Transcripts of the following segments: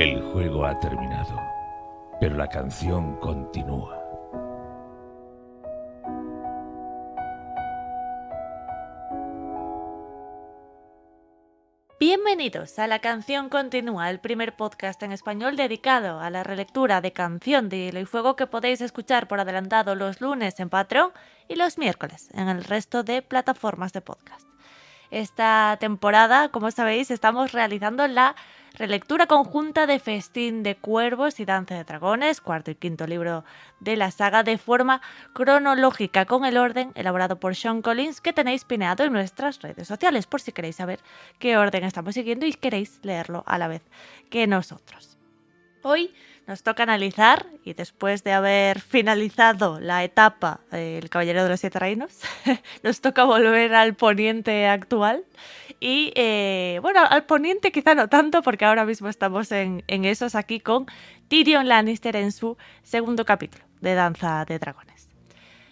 El juego ha terminado, pero la canción continúa. Bienvenidos a La Canción Continúa, el primer podcast en español dedicado a la relectura de Canción de Hielo y Fuego que podéis escuchar por adelantado los lunes en Patreon y los miércoles en el resto de plataformas de podcast. Esta temporada, como sabéis, estamos realizando la relectura conjunta de Festín de Cuervos y Danza de Dragones, cuarto y quinto libro de la saga, de forma cronológica con el orden elaborado por Sean Collins, que tenéis pineado en nuestras redes sociales por si queréis saber qué orden estamos siguiendo y queréis leerlo a la vez que nosotros. Hoy nos toca analizar, y después de haber finalizado la etapa El Caballero de los Siete Reinos, nos toca volver al poniente actual. Y bueno, al poniente quizá no tanto, porque ahora mismo estamos en esos aquí con Tyrion Lannister en su segundo capítulo de Danza de Dragones.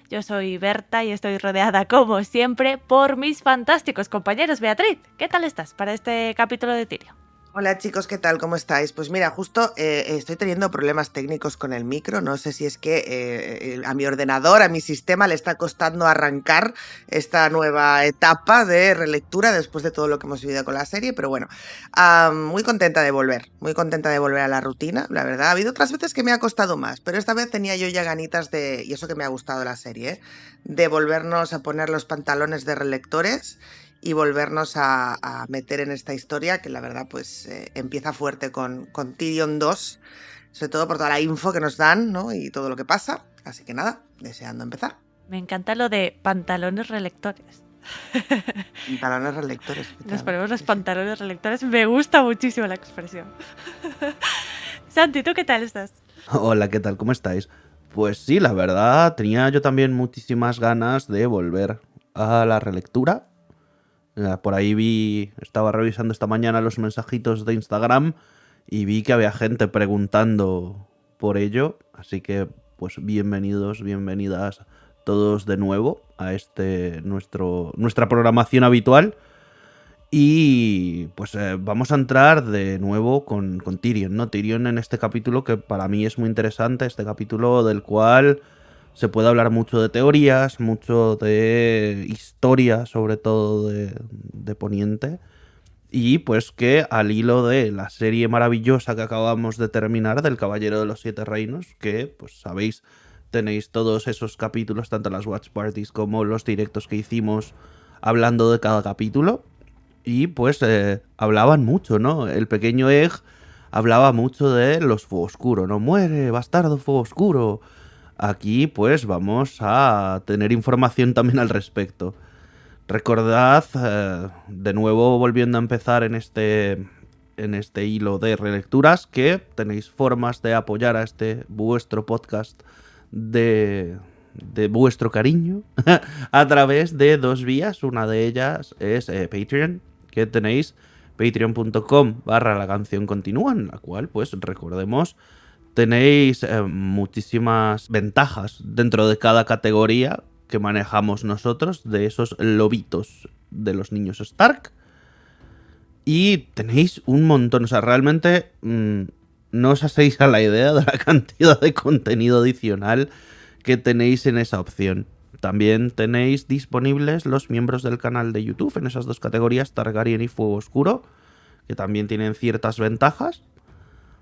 Yo soy Berta y estoy rodeada, como siempre, por mis fantásticos compañeros. Beatriz, ¿qué tal estás para este capítulo de Tyrion? Hola chicos, ¿qué tal? ¿Cómo estáis? Pues mira, justo estoy teniendo problemas técnicos con el micro. No sé si es que a mi ordenador, a mi sistema le está costando arrancar esta nueva etapa de relectura después de todo lo que hemos vivido con la serie, pero bueno, muy contenta de volver a la rutina, la verdad. Ha habido otras veces que me ha costado más, pero esta vez tenía yo ya ganitas de, y eso que me ha gustado la serie, de volvernos a poner los pantalones de relectores y volvernos a meter en esta historia que la verdad pues empieza fuerte con Tyrion 2, sobre todo por toda la info que nos dan, ¿no? Y todo lo que pasa, así que nada, deseando empezar. Me encanta lo de pantalones relectores. Pantalones relectores. Nos ponemos los pantalones relectores. Me gusta muchísimo la expresión. Santi, ¿tú qué tal estás? Hola, ¿qué tal? ¿Cómo estáis? Pues sí, la verdad, tenía yo también muchísimas ganas de volver a la relectura. Por ahí estaba revisando esta mañana los mensajitos de Instagram y vi que había gente preguntando por ello. Así que, pues bienvenidos, bienvenidas todos de nuevo a nuestra programación habitual. Y pues vamos a entrar de nuevo con Tyrion, ¿no? Tyrion en este capítulo que para mí es muy interesante, este capítulo del cual se puede hablar mucho de teorías, mucho de historia, sobre todo de Poniente. Y pues que al hilo de la serie maravillosa que acabamos de terminar del Caballero de los Siete Reinos, que pues sabéis, tenéis todos esos capítulos, tanto las watch parties como los directos que hicimos hablando de cada capítulo. Y pues hablaban mucho, ¿no? El pequeño Egg hablaba mucho de los Fuego Oscuro, ¿no? Muere, bastardo Fuego Oscuro. Aquí pues vamos a tener información también al respecto. Recordad, de nuevo volviendo a empezar en este hilo de relecturas, que tenéis formas de apoyar a este vuestro podcast de vuestro cariño a través de dos vías. Una de ellas es Patreon, que tenéis patreon.com/la canción continúa, en la cual pues recordemos tenéis muchísimas ventajas dentro de cada categoría que manejamos nosotros, de esos lobitos de los niños Stark. Y tenéis un montón, o sea, realmente no os hacéis a la idea de la cantidad de contenido adicional que tenéis en esa opción. También tenéis disponibles los miembros del canal de YouTube en esas dos categorías, Targaryen y Fuego Oscuro, que también tienen ciertas ventajas.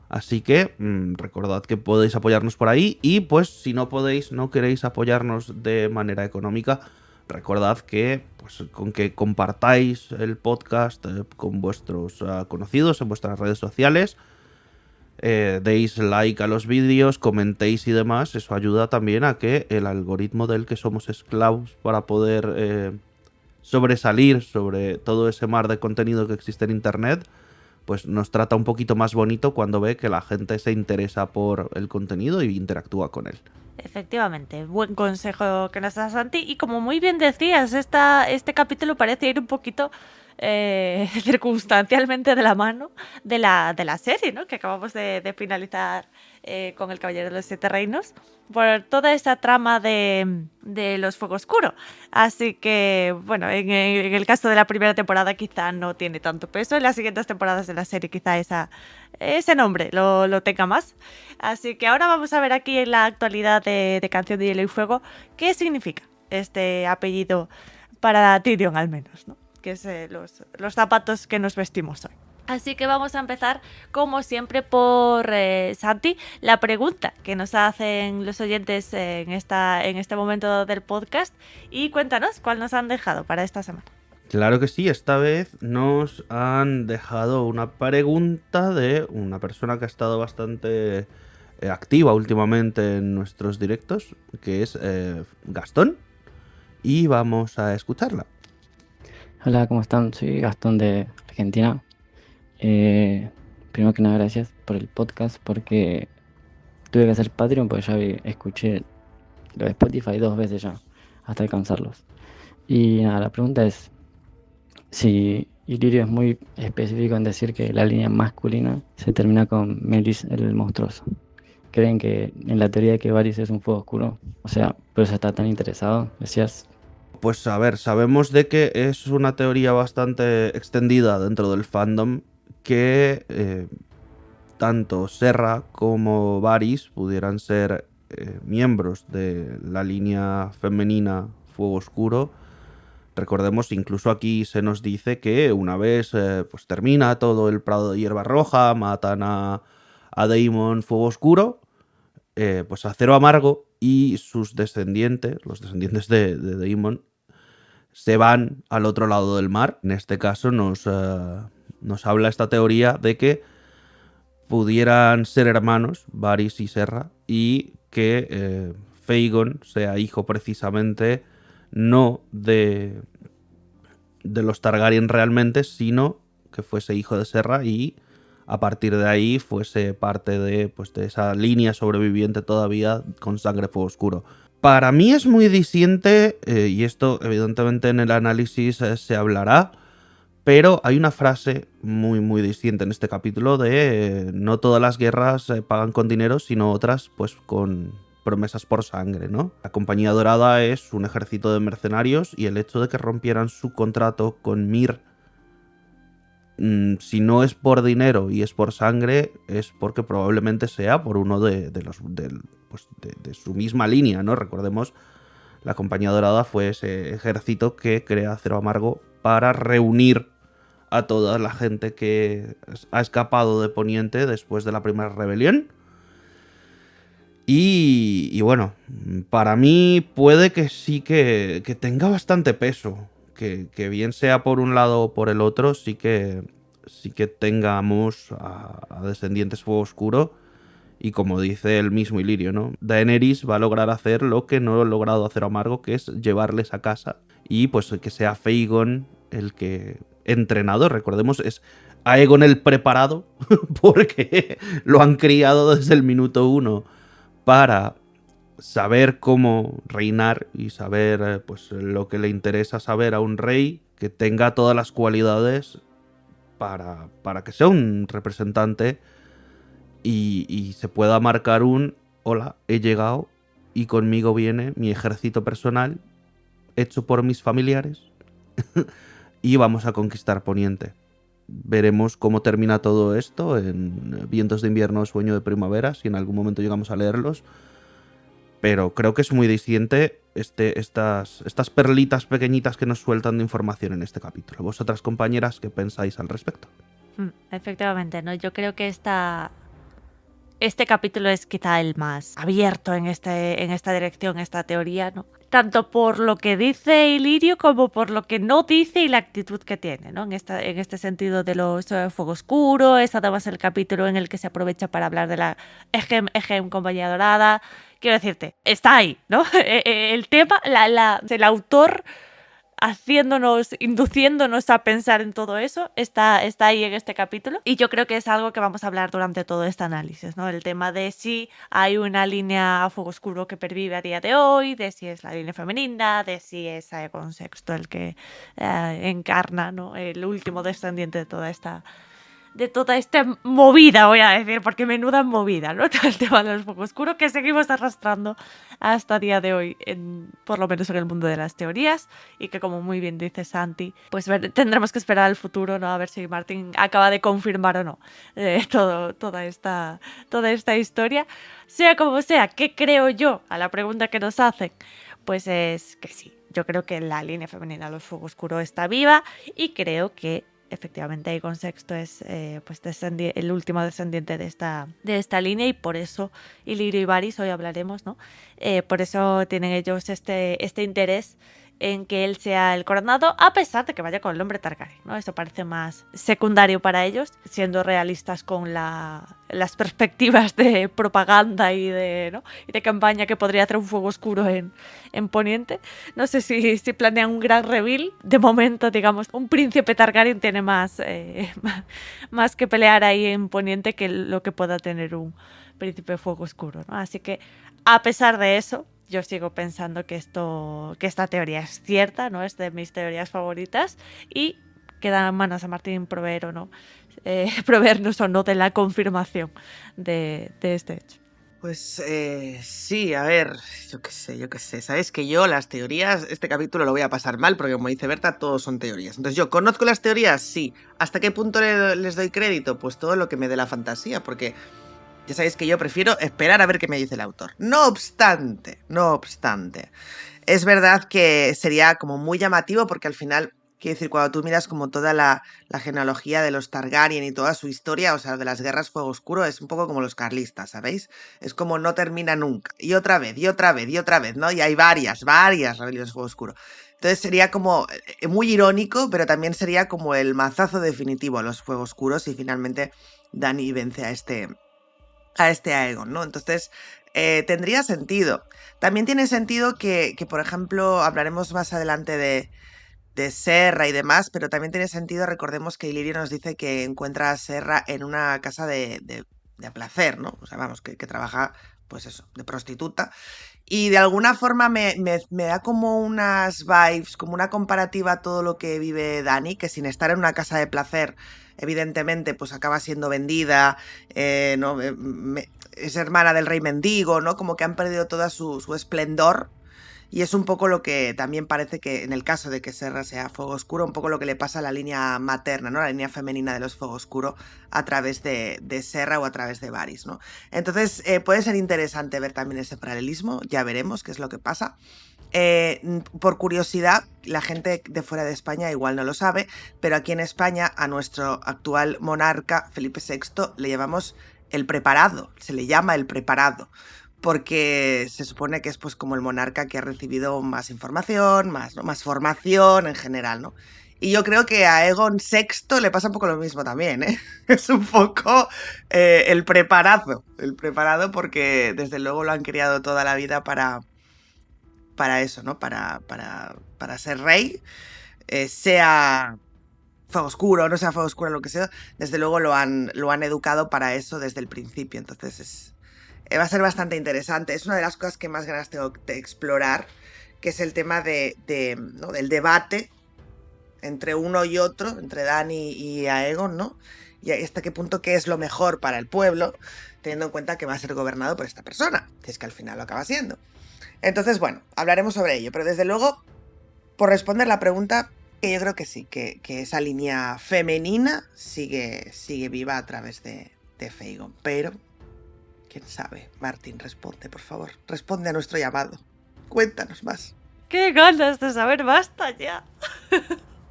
Así que recordad que podéis apoyarnos por ahí. Y pues si no queréis apoyarnos de manera económica, recordad que pues con que compartáis el podcast con vuestros conocidos en vuestras redes sociales, deis like a los vídeos, comentéis y demás, eso ayuda también a que el algoritmo del que somos esclavos para poder sobresalir sobre todo ese mar de contenido que existe en internet, pues nos trata un poquito más bonito cuando ve que la gente se interesa por el contenido y interactúa con él. Efectivamente, buen consejo que nos da Santi. Y como muy bien decías, este capítulo parece ir un poquito circunstancialmente de la mano de la serie, ¿no? Que acabamos de finalizar con El Caballero de los Siete Reinos, por toda esa trama de los Fuego Oscuro. Así que, bueno, en el caso de la primera temporada quizá no tiene tanto peso. En las siguientes temporadas de la serie quizá ese nombre lo tenga más. Así que ahora vamos a ver aquí en la actualidad de Canción de Hielo y Fuego qué significa este apellido para Tyrion al menos, ¿no? Que es los zapatos que nos vestimos hoy. Así que vamos a empezar, como siempre, por Santi, la pregunta que nos hacen los oyentes en este momento del podcast. Y cuéntanos cuál nos han dejado para esta semana. Claro que sí, esta vez nos han dejado una pregunta de una persona que ha estado bastante activa últimamente en nuestros directos, que es Gastón, y vamos a escucharla. Hola, ¿cómo están? Soy Gastón de Argentina. Primero que nada, gracias por el podcast, porque tuve que hacer Patreon porque escuché lo de Spotify 2 veces ya, hasta alcanzarlos. Y nada, la pregunta es si Ilirio es muy específico en decir que la línea masculina se termina con Melis el monstruoso. ¿Creen que en la teoría de que Varys es un fuego oscuro? O sea, por eso está tan interesado, decías. Pues a ver, sabemos de que es una teoría bastante extendida dentro del fandom que tanto Serra como Varys pudieran ser miembros de la línea femenina Fuego Oscuro. Recordemos, incluso aquí se nos dice que una vez pues termina todo el Prado de Hierba Roja, matan a Daemon Fuego Oscuro, pues Acero Amargo y sus descendientes, los descendientes de Daemon, se van al otro lado del mar. En este caso nos habla esta teoría de que pudieran ser hermanos, Varys y Serra, y que Fagon sea hijo precisamente no de los Targaryen realmente, sino que fuese hijo de Serra y a partir de ahí fuese parte de esa línea sobreviviente todavía con sangre fuego oscuro. Para mí es muy diciente, y esto evidentemente en el análisis se hablará, pero hay una frase muy muy diciente en este capítulo de no todas las guerras se pagan con dinero, sino otras pues con promesas por sangre, ¿no? La Compañía Dorada es un ejército de mercenarios y el hecho de que rompieran su contrato con Mir, si no es por dinero y es por sangre, es porque probablemente sea por uno de su misma línea, ¿no? Recordemos, la Compañía Dorada fue ese ejército que crea Acero Amargo para reunir a toda la gente que ha escapado de Poniente después de la primera rebelión. Y bueno, para mí puede que sí que tenga bastante peso. Que bien sea por un lado o por el otro, sí que tengamos a descendientes Fuego Oscuro. Y como dice el mismo Ilirio, ¿no? Daenerys va a lograr hacer lo que no ha logrado Acero Amargo, que es llevarles a casa. Y pues que sea Fagon el que entrenado, recordemos, es Aegon el preparado, porque lo han criado desde el minuto 1 para saber cómo reinar y saber pues lo que le interesa saber a un rey, que tenga todas las cualidades para que sea un representante y se pueda marcar un hola, he llegado y conmigo viene mi ejército personal hecho por mis familiares y vamos a conquistar Poniente. Veremos cómo termina todo esto en Vientos de Invierno o Sueño de Primavera, si en algún momento llegamos a leerlos. Pero creo que es muy diciente estas perlitas pequeñitas que nos sueltan de información en este capítulo. ¿Vosotras, compañeras, qué pensáis al respecto? Efectivamente, ¿no? Yo creo que este capítulo es quizá el más abierto en esta dirección, esta teoría, ¿no? Tanto por lo que dice Ilirio como por lo que no dice y la actitud que tiene, ¿no? En este sentido de los Fuego Oscuro, es además el capítulo en el que se aprovecha para hablar de la Ejem Compañía Dorada. Quiero decirte, está ahí, ¿no? El tema, el autor induciéndonos a pensar en todo eso, está ahí en este capítulo. Y yo creo que es algo que vamos a hablar durante todo este análisis, ¿no? El tema de si hay una línea a fuego oscuro que pervive a día de hoy, de si es la línea femenina, de si es Aegon VI el que encarna, ¿no? El último descendiente de toda esta movida, voy a decir, porque menuda movida, ¿no? Todo el tema de los fuego oscuro que seguimos arrastrando hasta día de hoy, por lo menos en el mundo de las teorías, y que, como muy bien dice Santi, pues tendremos que esperar al futuro, ¿no? A ver si Martin acaba de confirmar o no toda esta historia. Sea como sea, ¿qué creo yo? A la pregunta que nos hacen, pues es que sí. Yo creo que la línea femenina de los fuego oscuro está viva y creo que efectivamente Aegon VI es pues el último descendiente de esta línea, y por eso Illyrio y Varys, hoy hablaremos, ¿no? Por eso tienen ellos este interés en que él sea el coronado, a pesar de que vaya con el nombre Targaryen, ¿no? Eso parece más secundario para ellos, siendo realistas con las perspectivas de propaganda y de campaña que podría hacer un fuego oscuro en Poniente. No sé si planean un gran reveal. De momento, digamos, un príncipe Targaryen tiene más que pelear ahí en Poniente que lo que pueda tener un príncipe de fuego oscuro, ¿no? Así que, a pesar de eso, yo sigo pensando que esta teoría es cierta, ¿no? Es de mis teorías favoritas, y queda en manos a Martín proveer o no, proveernos o no de la confirmación de este hecho. Pues sí, a ver, yo qué sé. Sabes que yo las teorías, este capítulo lo voy a pasar mal porque, como dice Berta, todos son teorías. Entonces, ¿yo conozco las teorías? Sí. ¿Hasta qué punto les doy crédito? Pues todo lo que me dé la fantasía, porque ya sabéis que yo prefiero esperar a ver qué me dice el autor. No obstante, es verdad que sería como muy llamativo, porque al final, quiero decir, cuando tú miras como toda la genealogía de los Targaryen y toda su historia, o sea, de las guerras fuego oscuro, es un poco como los carlistas, ¿sabéis? Es como no termina nunca. Y otra vez, ¿no? Y hay varias rebeliones fuego oscuro. Entonces sería como muy irónico, pero también sería como el mazazo definitivo a los fuego oscuros, y finalmente Dany vence a este Aegon, ¿no? Entonces, tendría sentido. También tiene sentido que, por ejemplo, hablaremos más adelante de Serra y demás, pero también tiene sentido, recordemos que Illyrio nos dice que encuentra a Serra en una casa de placer, ¿no? O sea, vamos, que trabaja, pues eso, de prostituta. Y de alguna forma me da como unas vibes, como una comparativa a todo lo que vive Dany, que sin estar en una casa de placer, evidentemente, pues acaba siendo vendida, ¿no? Es hermana del rey mendigo, ¿no? Como que han perdido toda su esplendor. Y es un poco lo que también parece que, en el caso de que Serra sea fuego oscuro, un poco lo que le pasa a la línea materna, ¿no? La línea femenina de los fuego oscuro a través de Serra o a través de Varys, ¿no? Entonces, puede ser interesante ver también ese paralelismo, ya veremos qué es lo que pasa. Por curiosidad, la gente de fuera de España igual no lo sabe, pero aquí en España a nuestro actual monarca, Felipe VI, le llamamos el preparado, se le llama el preparado, porque se supone que es pues como el monarca que ha recibido más información, más formación en general, ¿no? Y yo creo que a Aegon VI le pasa un poco lo mismo también, ¿eh? Es un poco el preparado porque desde luego lo han criado toda la vida para eso, ¿no? Para ser rey, sea fuego oscuro, no sea fuego oscuro, lo que sea, desde luego lo han educado para eso desde el principio, entonces va a ser bastante interesante. Es una de las cosas que más ganas tengo de explorar, que es el tema ¿no? del debate entre uno y otro, entre Dany y Aegon, ¿no? Y hasta qué punto qué es lo mejor para el pueblo, teniendo en cuenta que va a ser gobernado por esta persona, que es que al final lo acaba siendo. Entonces, bueno, hablaremos sobre ello, pero desde luego, por responder la pregunta, que yo creo que sí, que esa línea femenina sigue viva a través de Aegon, pero quién sabe. Martín, responde, por favor. Responde a nuestro llamado. Cuéntanos más. ¡Qué ganas de saber! ¡Basta ya!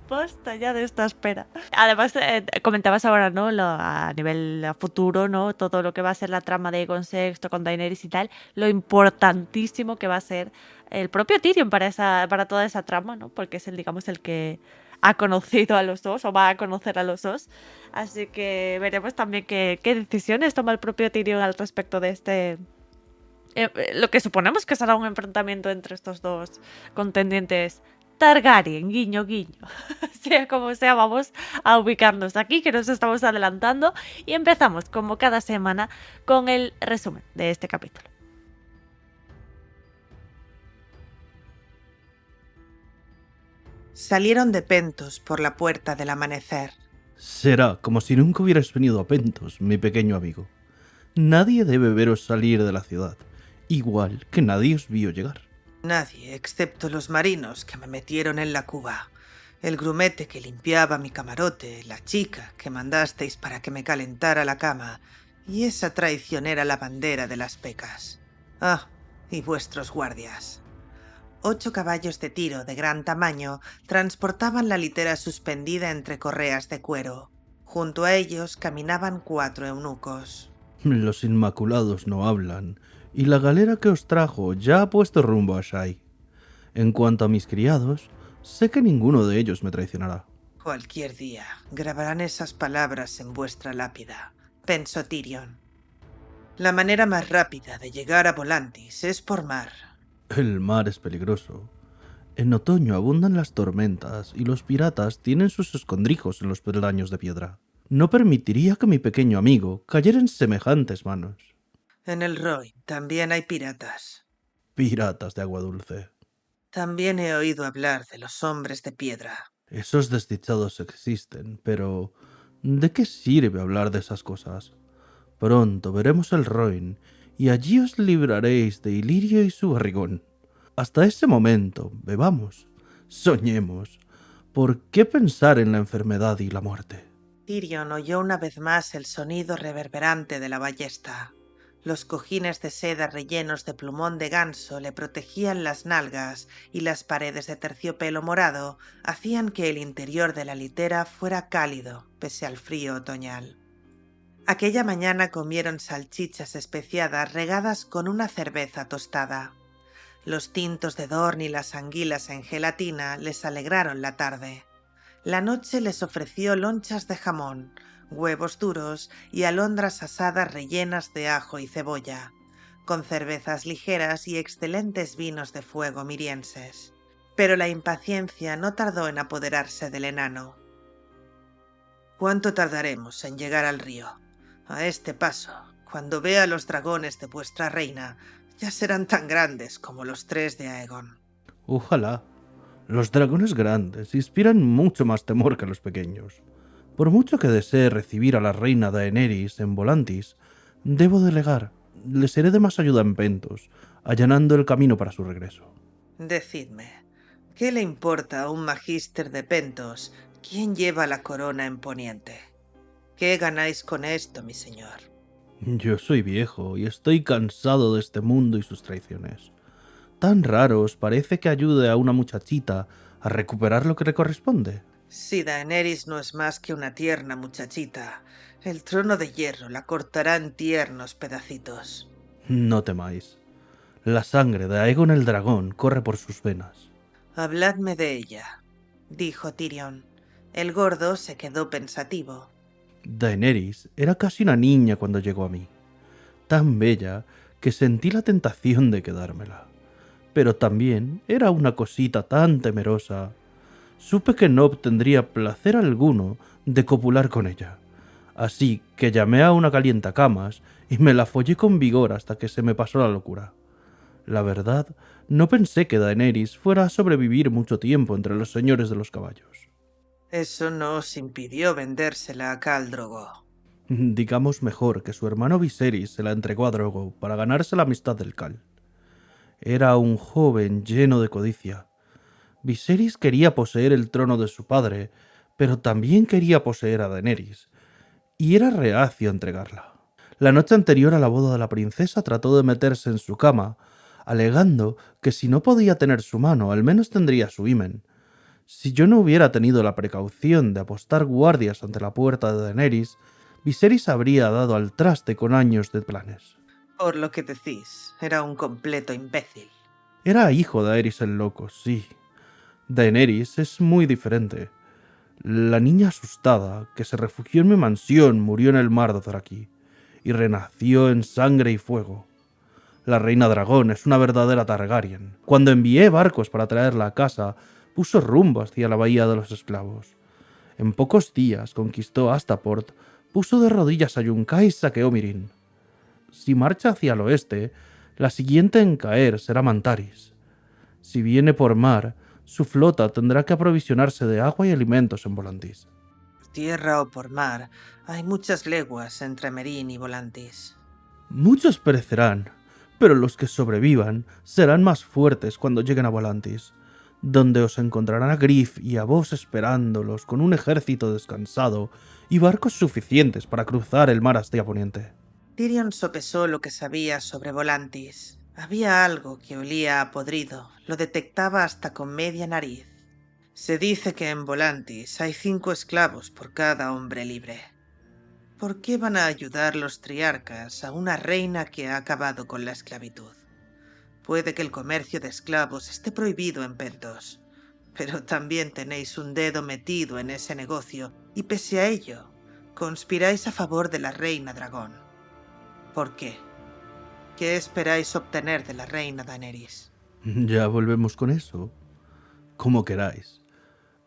Basta ya de esta espera. Además, comentabas ahora, ¿no? A nivel futuro, ¿no? Todo lo que va a ser la trama de Aegon VI con Daenerys y tal, lo importantísimo que va a ser el propio Tyrion para toda esa trama, ¿no? Porque es digamos, el que ha conocido a los dos o va a conocer a los dos. Así que veremos también qué decisiones toma el propio Tyrion al respecto de lo que suponemos que será un enfrentamiento entre estos dos contendientes Targaryen, guiño, guiño. Sea como sea, vamos a ubicarnos aquí, que nos estamos adelantando, y empezamos, como cada semana, con el resumen de este capítulo. Salieron de Pentos por la puerta del amanecer. Será como si nunca hubieras venido a Pentos, mi pequeño amigo. Nadie debe veros salir de la ciudad, igual que nadie os vio llegar. Nadie, excepto los marinos que me metieron en la cuba, el grumete que limpiaba mi camarote, la chica que mandasteis para que me calentara la cama y esa traicionera lavandera de las pecas. Ah, y vuestros guardias. 8 caballos de tiro de gran tamaño transportaban la litera suspendida entre correas de cuero. Junto a ellos caminaban 4 eunucos. Los Inmaculados no hablan, y la galera que os trajo ya ha puesto rumbo a Shai. En cuanto a mis criados, sé que ninguno de ellos me traicionará. Cualquier día grabarán esas palabras en vuestra lápida, pensó Tyrion. La manera más rápida de llegar a Volantis es por mar. El mar es peligroso. En otoño abundan las tormentas y los piratas tienen sus escondrijos en los peldaños de piedra. No permitiría que mi pequeño amigo cayera en semejantes manos. En el Roy también hay piratas. Piratas de agua dulce. También he oído hablar de los hombres de piedra. Esos desdichados existen, pero ¿de qué sirve hablar de esas cosas? Pronto veremos el Roin, y allí os libraréis de Ilirio y su barrigón. Hasta ese momento, bebamos, soñemos. ¿Por qué pensar en la enfermedad y la muerte? Tyrion oyó una vez más el sonido reverberante de la ballesta. Los cojines de seda rellenos de plumón de ganso le protegían las nalgas y las paredes de terciopelo morado hacían que el interior de la litera fuera cálido, pese al frío otoñal. Aquella mañana comieron salchichas especiadas regadas con una cerveza tostada. Los tintos de Dorn y las anguilas en gelatina les alegraron la tarde. La noche les ofreció lonchas de jamón, huevos duros y alondras asadas rellenas de ajo y cebolla, con cervezas ligeras y excelentes vinos de fuego mirienses. Pero la impaciencia no tardó en apoderarse del enano. ¿Cuánto tardaremos en llegar al río? A este paso, cuando vea los dragones de vuestra reina, ya serán tan grandes como los 3 de Aegon. Ojalá. Los dragones grandes inspiran mucho más temor que los pequeños. Por mucho que desee recibir a la reina Daenerys en Volantis, debo delegar. Le seré de más ayuda en Pentos, allanando el camino para su regreso. Decidme, ¿qué le importa a un magíster de Pentos quién lleva la corona en Poniente? ¿Qué ganáis con esto, mi señor? Yo soy viejo y estoy cansado de este mundo y sus traiciones. ¿Tan raro os parece que ayude a una muchachita a recuperar lo que le corresponde? Si Daenerys no es más que una tierna muchachita, el trono de hierro la cortará en tiernos pedacitos. No temáis. La sangre de Aegon el dragón corre por sus venas. Habladme de ella, dijo Tyrion. El gordo se quedó pensativo. Daenerys era casi una niña cuando llegó a mí. Tan bella que sentí la tentación de quedármela. Pero también era una cosita tan temerosa. Supe que no obtendría placer alguno de copular con ella. Así que llamé a una calientacamas y me la follé con vigor hasta que se me pasó la locura. La verdad, no pensé que Daenerys fuera a sobrevivir mucho tiempo entre los señores de los caballos. Eso no os impidió vendérsela a Khal Drogo. Digamos mejor que su hermano Viserys se la entregó a Drogo para ganarse la amistad del Khal. Era un joven lleno de codicia. Viserys quería poseer el trono de su padre, pero también quería poseer a Daenerys, y era reacio a entregarla. La noche anterior a la boda de la princesa trató de meterse en su cama, alegando que si no podía tener su mano, al menos tendría su himen. Si yo no hubiera tenido la precaución de apostar guardias ante la puerta de Daenerys, Viserys habría dado al traste con años de planes. Por lo que decís, era un completo imbécil. Era hijo de Aerys el Loco, sí. Daenerys es muy diferente. La niña asustada que se refugió en mi mansión murió en el mar de Dothraki y renació en sangre y fuego. La reina dragón es una verdadera Targaryen. Cuando envié barcos para traerla a casa, puso rumbo hacia la bahía de los esclavos. En pocos días conquistó Astaport, puso de rodillas a Yunkai y saqueó Mirin. Si marcha hacia el oeste, la siguiente en caer será Mantaris. Si viene por mar, su flota tendrá que aprovisionarse de agua y alimentos en Volantis. Por tierra o por mar, hay muchas leguas entre Merín y Volantis. Muchos perecerán, pero los que sobrevivan serán más fuertes cuando lleguen a Volantis, donde os encontrarán a Griff y a vos esperándolos con un ejército descansado y barcos suficientes para cruzar el mar hacia poniente. Tyrion sopesó lo que sabía sobre Volantis. Había algo que olía a podrido, lo detectaba hasta con media nariz. Se dice que en Volantis hay 5 esclavos por cada hombre libre. ¿Por qué van a ayudar los triarcas a una reina que ha acabado con la esclavitud? Puede que el comercio de esclavos esté prohibido en Pentos, pero también tenéis un dedo metido en ese negocio y pese a ello, conspiráis a favor de la reina dragón. ¿Por qué? ¿Qué esperáis obtener de la reina Daenerys? Ya volvemos con eso. Como queráis.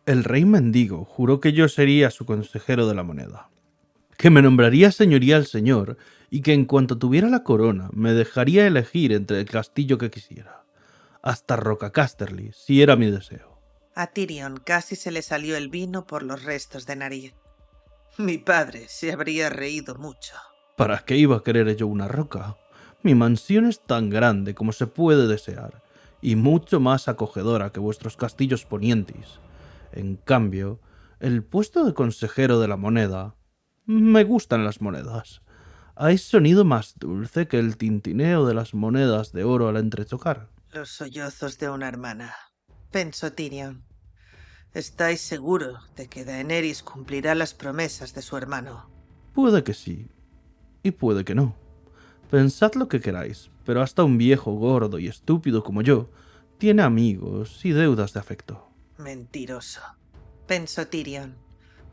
El rey mendigo juró que yo sería su consejero de la moneda, que me nombraría señoría al señor y que en cuanto tuviera la corona me dejaría elegir entre el castillo que quisiera, hasta Roca Casterly, si era mi deseo. A Tyrion casi se le salió el vino por los restos de nariz. Mi padre se habría reído mucho. ¿Para qué iba a querer yo una roca? Mi mansión es tan grande como se puede desear, y mucho más acogedora que vuestros castillos ponientis. En cambio, el puesto de consejero de la moneda... Me gustan las monedas. Hay sonido más dulce que el tintineo de las monedas de oro al entrechocar. Los sollozos de una hermana, pensó Tyrion. ¿Estáis seguro de que Daenerys cumplirá las promesas de su hermano? Puede que sí, y puede que no. Pensad lo que queráis, pero hasta un viejo gordo y estúpido como yo tiene amigos y deudas de afecto. Mentiroso, pensó Tyrion.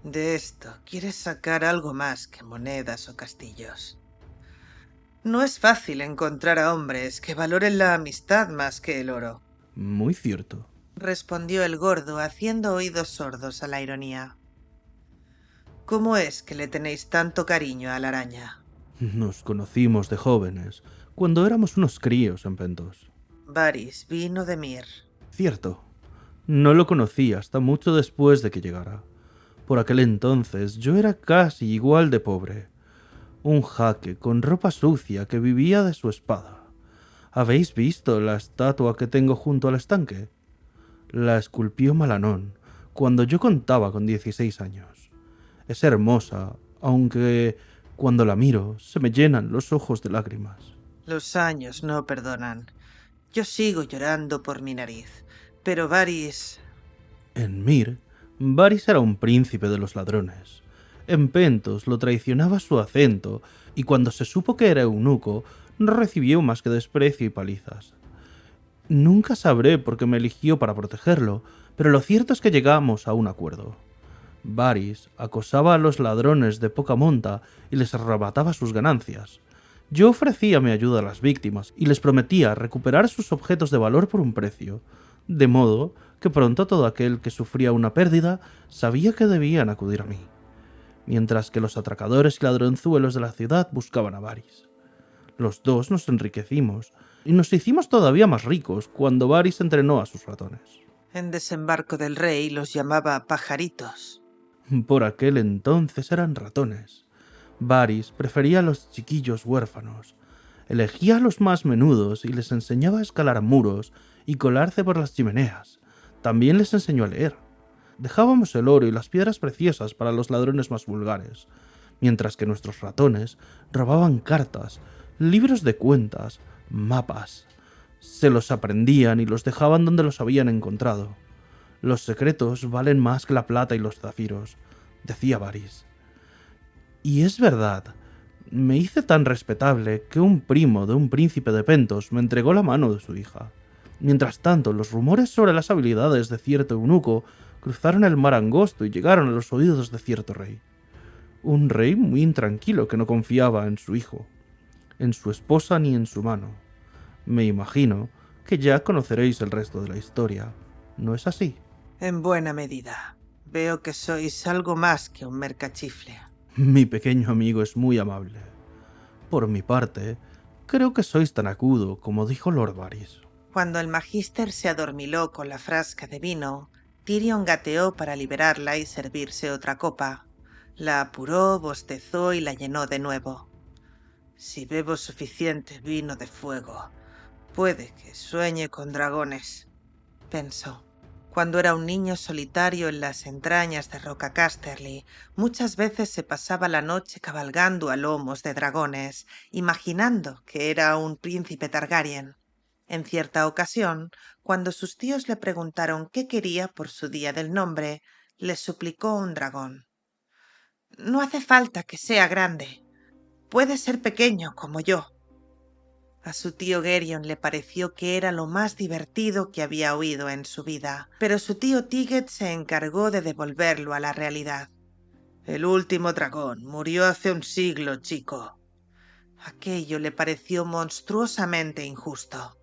De esto quieres sacar algo más que monedas o castillos. No es fácil encontrar a hombres que valoren la amistad más que el oro, Muy cierto. respondió el gordo haciendo oídos sordos a la ironía. ¿Cómo es que le tenéis tanto cariño a la araña? Nos conocimos de jóvenes, cuando éramos unos críos en Pentos. Varys vino de Myr. Cierto. No lo conocí hasta mucho después de que llegara. Por aquel entonces yo era casi igual de pobre. Un jaque con ropa sucia que vivía de su espada. ¿Habéis visto la estatua que tengo junto al estanque? La esculpió Malanón cuando yo contaba con 16 años. Es hermosa, aunque cuando la miro se me llenan los ojos de lágrimas. Los años no perdonan. Yo sigo llorando por mi nariz, pero Varys... En Myr, Varys era un príncipe de los ladrones. En Pentos lo traicionaba su acento, y cuando se supo que era eunuco, no recibió más que desprecio y palizas. Nunca sabré por qué me eligió para protegerlo, pero lo cierto es que llegamos a un acuerdo. Varys acosaba a los ladrones de poca monta y les arrebataba sus ganancias. Yo ofrecía mi ayuda a las víctimas y les prometía recuperar sus objetos de valor por un precio, de modo que pronto todo aquel que sufría una pérdida sabía que debían acudir a mí, mientras que los atracadores y ladronzuelos de la ciudad buscaban a Varys. Los dos nos enriquecimos y nos hicimos todavía más ricos cuando Varys entrenó a sus ratones. En Desembarco del Rey los llamaba pajaritos. Por aquel entonces eran ratones. Varys prefería a los chiquillos huérfanos. Elegía a los más menudos y les enseñaba a escalar muros y colarse por las chimeneas. También les enseñó a leer. Dejábamos el oro y las piedras preciosas para los ladrones más vulgares, mientras que nuestros ratones robaban cartas, libros de cuentas, mapas. Se los aprendían y los dejaban donde los habían encontrado. Los secretos valen más que la plata y los zafiros, decía Varys. Y es verdad, me hice tan respetable que un primo de un príncipe de Pentos me entregó la mano de su hija. Mientras tanto, los rumores sobre las habilidades de cierto eunuco cruzaron el mar angosto y llegaron a los oídos de cierto rey. Un rey muy intranquilo que no confiaba en su hijo, en su esposa ni en su mano. Me imagino que ya conoceréis el resto de la historia, ¿no es así? En buena medida. Veo que sois algo más que un mercachifle. Mi pequeño amigo es muy amable. Por mi parte, creo que sois tan agudo como dijo Lord Varys. Cuando el magíster se adormiló con la frasca de vino, Tyrion gateó para liberarla y servirse otra copa. La apuró, bostezó y la llenó de nuevo. Si bebo suficiente vino de fuego, puede que sueñe con dragones, pensó. Cuando era un niño solitario en las entrañas de Roca Casterly, muchas veces se pasaba la noche cabalgando a lomos de dragones, imaginando que era un príncipe Targaryen. En cierta ocasión, cuando sus tíos le preguntaron qué quería por su día del nombre, le suplicó un dragón. No hace falta que sea grande. Puede ser pequeño como yo. A su tío Geryon le pareció que era lo más divertido que había oído en su vida, pero su tío Tigget se encargó de devolverlo a la realidad. El último dragón murió hace un siglo, chico. Aquello le pareció monstruosamente injusto,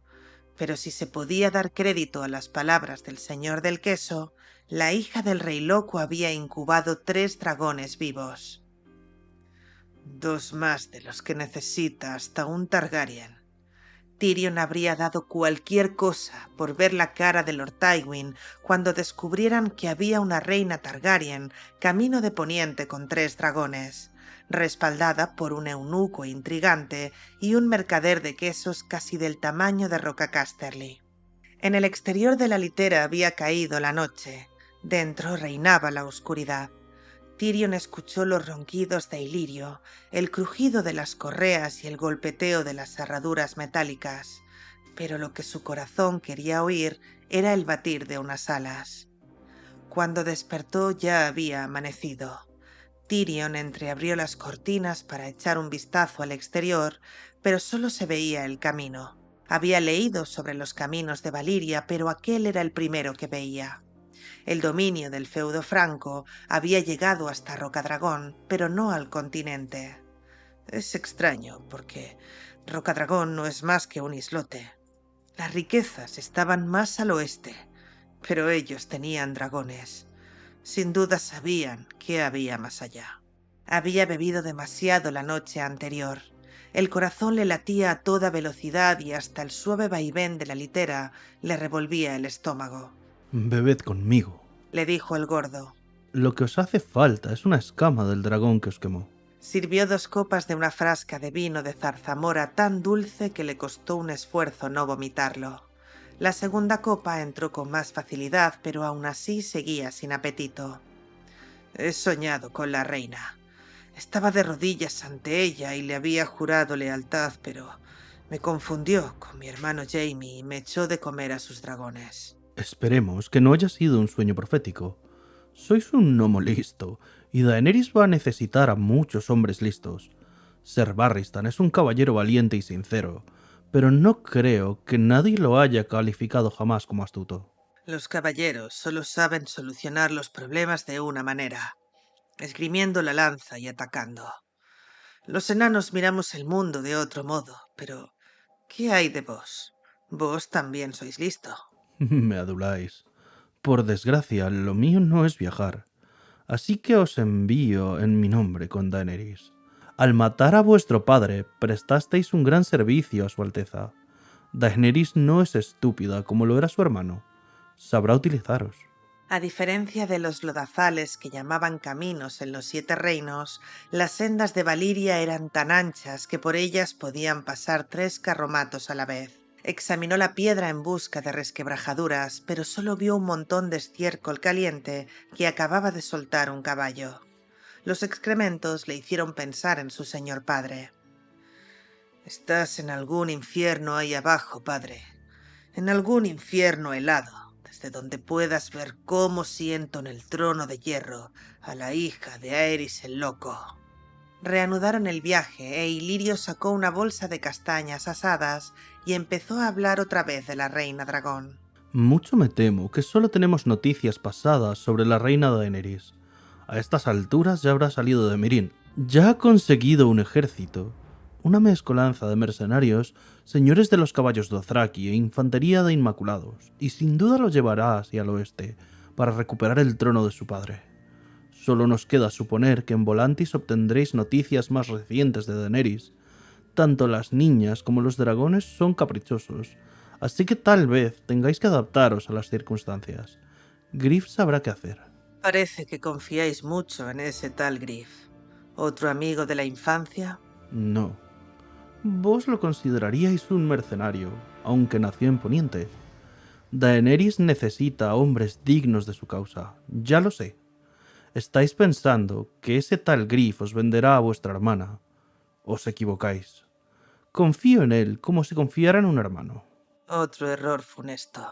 pero si se podía dar crédito a las palabras del señor del queso, la hija del rey loco había incubado 3 dragones vivos. 2 más de los que necesita hasta un Targaryen. Tyrion habría dado cualquier cosa por ver la cara de Lord Tywin cuando descubrieran que había una reina Targaryen camino de poniente con 3 dragones, respaldada por un eunuco intrigante y un mercader de quesos casi del tamaño de Roca Casterly. En el exterior de la litera había caído la noche. Dentro reinaba la oscuridad. Tyrion escuchó los ronquidos de Illyrio, el crujido de las correas y el golpeteo de las herraduras metálicas, pero lo que su corazón quería oír era el batir de unas alas. Cuando despertó ya había amanecido. Tyrion entreabrió las cortinas para echar un vistazo al exterior, pero solo se veía el camino. Había leído sobre los caminos de Valyria, pero aquel era el primero que veía. El dominio del feudo franco había llegado hasta Rocadragón, pero no al continente. Es extraño, porque Rocadragón no es más que un islote. Las riquezas estaban más al oeste, pero ellos tenían dragones. Sin duda sabían qué había más allá. Había bebido demasiado la noche anterior. El corazón le latía a toda velocidad y hasta el suave vaivén de la litera le revolvía el estómago. Bebed conmigo, le dijo el gordo. Lo que os hace falta es una escama del dragón que os quemó. Sirvió 2 copas de una frasca de vino de zarzamora tan dulce que le costó un esfuerzo no vomitarlo. La segunda copa entró con más facilidad, pero aún así seguía sin apetito. He soñado con la reina. Estaba de rodillas ante ella y le había jurado lealtad, pero me confundió con mi hermano Jaime y me echó de comer a sus dragones. Esperemos que no haya sido un sueño profético. Sois un gnomo listo, y Daenerys va a necesitar a muchos hombres listos. Ser Barristan es un caballero valiente y sincero, pero no creo que nadie lo haya calificado jamás como astuto. Los caballeros solo saben solucionar los problemas de una manera, esgrimiendo la lanza y atacando. Los enanos miramos el mundo de otro modo, pero ¿qué hay de vos? Vos también sois listo. Me aduláis. Por desgracia, lo mío no es viajar. Así que os envío en mi nombre con Daenerys. Al matar a vuestro padre, prestasteis un gran servicio a su Alteza. Daenerys no es estúpida como lo era su hermano. Sabrá utilizaros. A diferencia de los lodazales que llamaban caminos en los 7 reinos, las sendas de Valyria eran tan anchas que por ellas podían pasar 3 carromatos a la vez. Examinó la piedra en busca de resquebrajaduras, pero solo vio un montón de estiércol caliente que acababa de soltar un caballo. Los excrementos le hicieron pensar en su señor padre. Estás en algún infierno ahí abajo, padre. En algún infierno helado, desde donde puedas ver cómo siento en el trono de hierro a la hija de Aerys el Loco. Reanudaron el viaje e Illyrio sacó una bolsa de castañas asadas y empezó a hablar otra vez de la reina dragón. Mucho me temo que solo tenemos noticias pasadas sobre la reina Daenerys. A estas alturas ya habrá salido de Meereen. Ya ha conseguido un ejército, una mezcolanza de mercenarios, señores de los caballos Dothraki e infantería de Inmaculados, y sin duda lo llevará hacia el oeste, para recuperar el trono de su padre. Solo nos queda suponer que en Volantis obtendréis noticias más recientes de Daenerys. Tanto las niñas como los dragones son caprichosos, así que tal vez tengáis que adaptaros a las circunstancias. Griff sabrá qué hacer. Parece que confiáis mucho en ese tal Griff. ¿Otro amigo de la infancia? No. Vos lo consideraríais un mercenario, aunque nació en Poniente. Daenerys necesita hombres dignos de su causa, ya lo sé. Estáis pensando que ese tal Griff os venderá a vuestra hermana. Os equivocáis. Confío en él como si confiara en un hermano. Otro error funesto,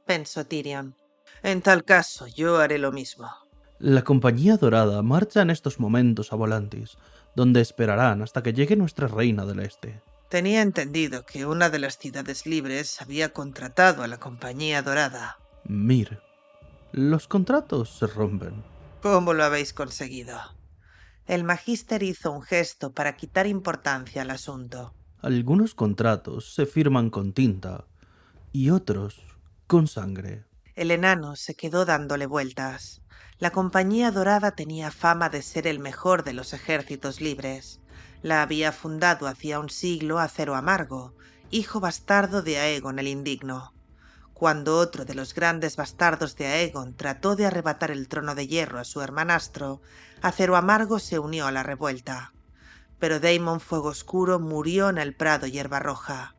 pensó Tyrion. En tal caso, yo haré lo mismo. La Compañía Dorada marcha en estos momentos a Volantis, donde esperarán hasta que llegue nuestra reina del Este. Tenía entendido que una de las ciudades libres había contratado a la Compañía Dorada. Mir, los contratos se rompen. ¿Cómo lo habéis conseguido? El magíster hizo un gesto para quitar importancia al asunto. Algunos contratos se firman con tinta y otros con sangre. El enano se quedó dándole vueltas. La Compañía Dorada tenía fama de ser el mejor de los ejércitos libres. La había fundado hacía un siglo Acero Amargo, hijo bastardo de Aegon el Indigno. Cuando otro de los grandes bastardos de Aegon trató de arrebatar el trono de hierro a su hermanastro, Acero Amargo se unió a la revuelta. Pero Daemon Fuego Oscuro murió en el Prado Hierba Roja.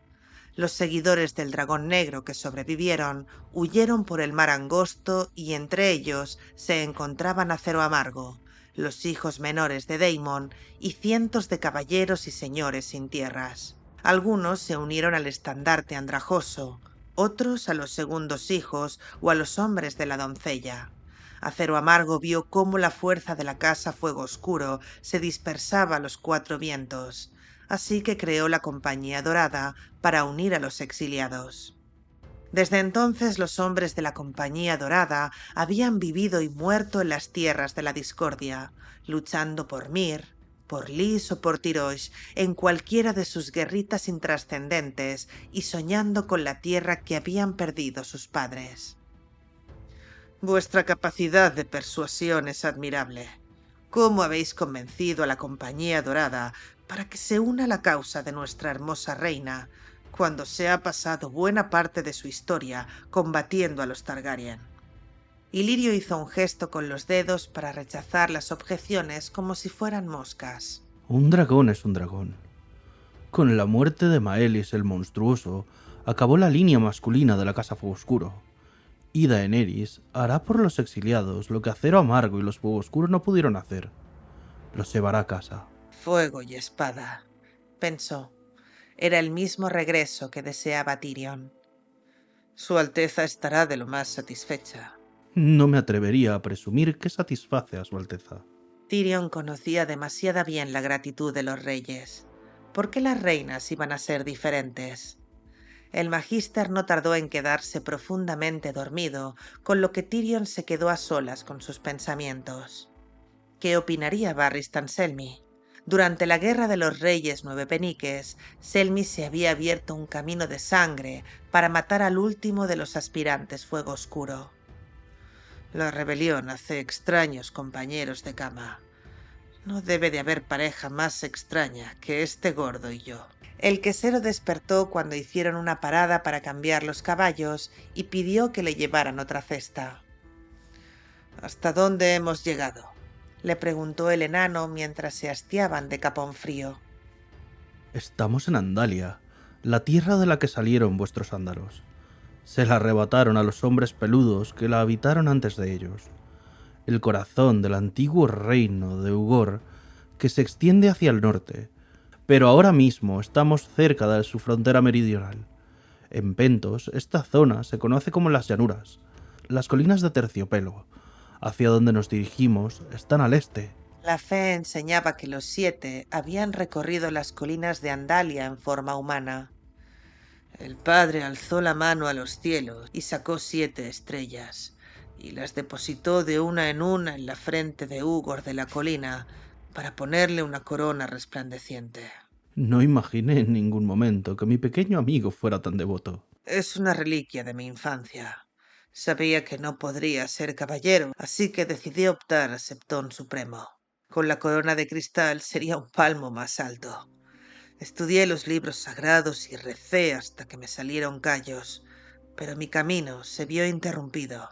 Los seguidores del dragón negro que sobrevivieron huyeron por el mar angosto y entre ellos se encontraban Acero Amargo, los hijos menores de Daemon y cientos de caballeros y señores sin tierras. Algunos se unieron al estandarte andrajoso, otros a los segundos hijos o a los hombres de la doncella. Acero Amargo vio cómo la fuerza de la casa Fuego Oscuro se dispersaba a los cuatro vientos, así que creó la Compañía Dorada para unir a los exiliados. Desde entonces los hombres de la Compañía Dorada habían vivido y muerto en las tierras de la discordia, luchando por Mir, por Lys o por Tyrosh, en cualquiera de sus guerritas intrascendentes y soñando con la tierra que habían perdido sus padres. Vuestra capacidad de persuasión es admirable. ¿Cómo habéis convencido a la Compañía Dorada para que se una a la causa de nuestra hermosa reina, cuando se ha pasado buena parte de su historia combatiendo a los Targaryen? Ilirio hizo un gesto con los dedos para rechazar las objeciones como si fueran moscas. Un dragón es un dragón. Con la muerte de Maelis el Monstruoso, acabó la línea masculina de la Casa Fuego Oscuro. Y Daenerys hará por los exiliados lo que Acero Amargo y los Fuego Oscuro no pudieron hacer. Los llevará a casa. Fuego y espada, pensó. Era el mismo regreso que deseaba Tyrion. Su Alteza estará de lo más satisfecha. No me atrevería a presumir que satisface a su Alteza. Tyrion conocía demasiado bien la gratitud de los reyes. ¿Por qué las reinas iban a ser diferentes? El magíster no tardó en quedarse profundamente dormido, con lo que Tyrion se quedó a solas con sus pensamientos. ¿Qué opinaría Barristan Selmy? Durante la Guerra de los Reyes Nueve Peniques, Selmy se había abierto un camino de sangre para matar al último de los aspirantes Fuego Oscuro. La rebelión hace extraños compañeros de cama. No debe de haber pareja más extraña que este gordo y yo. El quesero despertó cuando hicieron una parada para cambiar los caballos y pidió que le llevaran otra cesta. ¿Hasta dónde hemos llegado?, le preguntó el enano mientras se hastiaban de capón frío. Estamos en Andalia, la tierra de la que salieron vuestros ándalos. Se la arrebataron a los hombres peludos que la habitaron antes de ellos. El corazón del antiguo reino de Ugor que se extiende hacia el norte, pero ahora mismo estamos cerca de su frontera meridional. En Pentos, esta zona se conoce como las llanuras, las colinas de Terciopelo. Hacia donde nos dirigimos están al este. La fe enseñaba que los 7 habían recorrido las colinas de Andalia en forma humana. El padre alzó la mano a los cielos y sacó 7 estrellas, y las depositó de una en la frente de Ugor de la colina, para ponerle una corona resplandeciente. No imaginé en ningún momento que mi pequeño amigo fuera tan devoto. Es una reliquia de mi infancia. Sabía que no podría ser caballero, así que decidí optar a Septón Supremo. Con la corona de cristal sería un palmo más alto. Estudié los libros sagrados y recé hasta que me salieron callos, pero mi camino se vio interrumpido.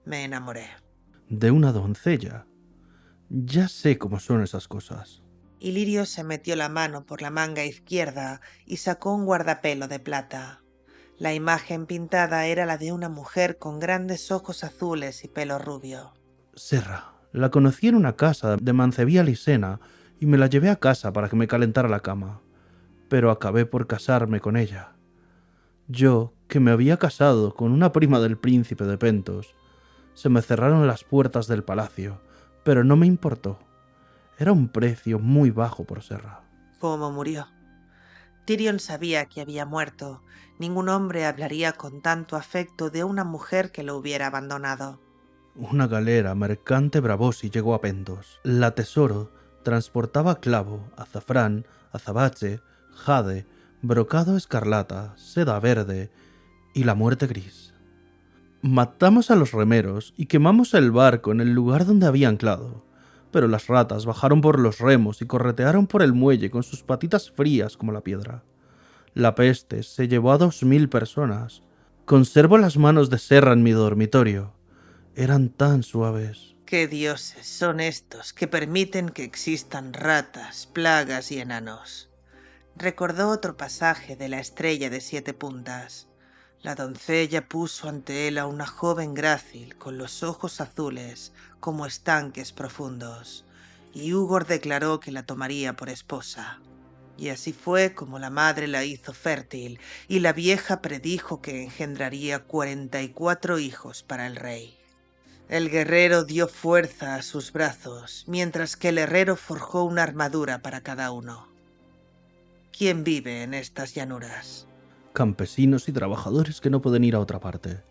Me enamoré. De una doncella. Ya sé cómo son esas cosas. Ilirio se metió la mano por la manga izquierda y sacó un guardapelo de plata. La imagen pintada era la de una mujer con grandes ojos azules y pelo rubio. Serra. La conocí en una casa de Mancebía Lisena y me la llevé a casa para que me calentara la cama. Pero acabé por casarme con ella. Yo, que me había casado con una prima del príncipe de Pentos, se me cerraron las puertas del palacio, pero no me importó. Era un precio muy bajo por Serra. ¿Cómo murió? Tyrion sabía que había muerto. Ningún hombre hablaría con tanto afecto de una mujer que lo hubiera abandonado. Una galera mercante Braavosi llegó a Pentos. La Tesoro transportaba clavo, azafrán, azabache, jade, brocado escarlata, seda verde y la muerte gris. Matamos a los remeros y quemamos el barco en el lugar donde había anclado, pero las ratas bajaron por los remos y corretearon por el muelle con sus patitas frías como la piedra. La peste se llevó a 2000 personas. Conservo las manos de Serra en mi dormitorio. Eran tan suaves. ¿Qué dioses son estos que permiten que existan ratas, plagas y enanos? Recordó otro pasaje de la Estrella de 7 puntas. La doncella puso ante él a una joven grácil con los ojos azules como estanques profundos, y Hugor declaró que la tomaría por esposa. Y así fue como la madre la hizo fértil, y la vieja predijo que engendraría 44 hijos para el rey. El guerrero dio fuerza a sus brazos, mientras que el herrero forjó una armadura para cada uno. ¿Quién vive en estas llanuras? Campesinos y trabajadores que no pueden ir a otra parte.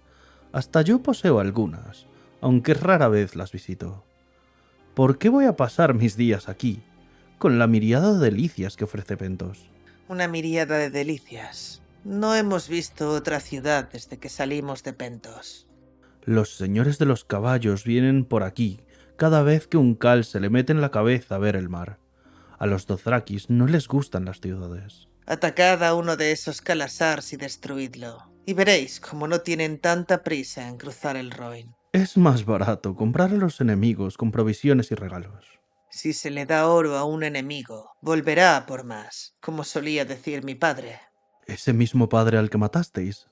Hasta yo poseo algunas, aunque rara vez las visito. ¿Por qué voy a pasar mis días aquí, con la miríada de delicias que ofrece Pentos? Una miríada de delicias. No hemos visto otra ciudad desde que salimos de Pentos. Los señores de los caballos vienen por aquí cada vez que un cal se le mete en la cabeza a ver el mar. A los dothrakis no les gustan las ciudades. Atacad a uno de esos calasars y destruidlo, y veréis cómo no tienen tanta prisa en cruzar el Roin. Es más barato comprar a los enemigos con provisiones y regalos. Si se le da oro a un enemigo, volverá a por más, como solía decir mi padre. Ese mismo padre al que matasteis.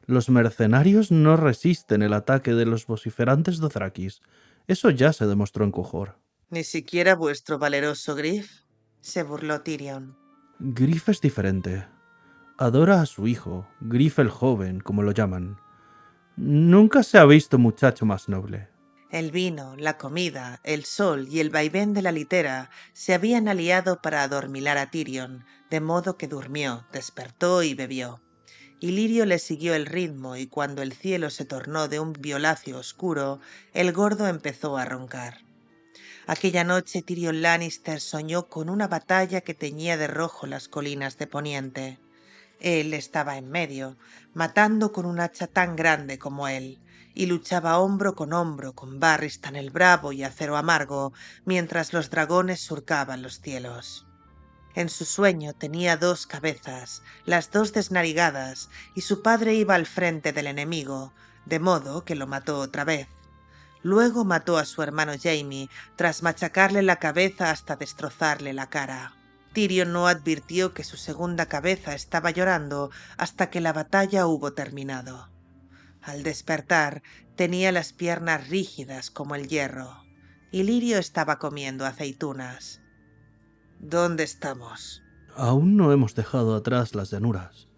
Los mercenarios no resisten el ataque de los vociferantes dothrakis. Eso ya se demostró en Quojor. ¿Ni siquiera vuestro valeroso Griff? Se burló Tyrion. Griff es diferente. Adora a su hijo, Griff el joven, como lo llaman. Nunca se ha visto muchacho más noble. El vino, la comida, el sol y el vaivén de la litera se habían aliado para adormilar a Tyrion, de modo que durmió, despertó y bebió. Ilirio le siguió el ritmo y cuando el cielo se tornó de un violáceo oscuro, el gordo empezó a roncar. Aquella noche Tyrion Lannister soñó con una batalla que teñía de rojo las colinas de Poniente. Él estaba en medio, matando con un hacha tan grande como él, y luchaba hombro con Barristan el Bravo y Acero Amargo, mientras los dragones surcaban los cielos. En su sueño tenía 2 cabezas, las 2 desnarigadas, y su padre iba al frente del enemigo, de modo que lo mató otra vez. Luego mató a su hermano Jaime, tras machacarle la cabeza hasta destrozarle la cara. Tyrion no advirtió que su segunda cabeza estaba llorando hasta que la batalla hubo terminado. Al despertar, tenía las piernas rígidas como el hierro. Ilirio estaba comiendo aceitunas. ¿Dónde estamos? Aún no hemos dejado atrás las llanuras.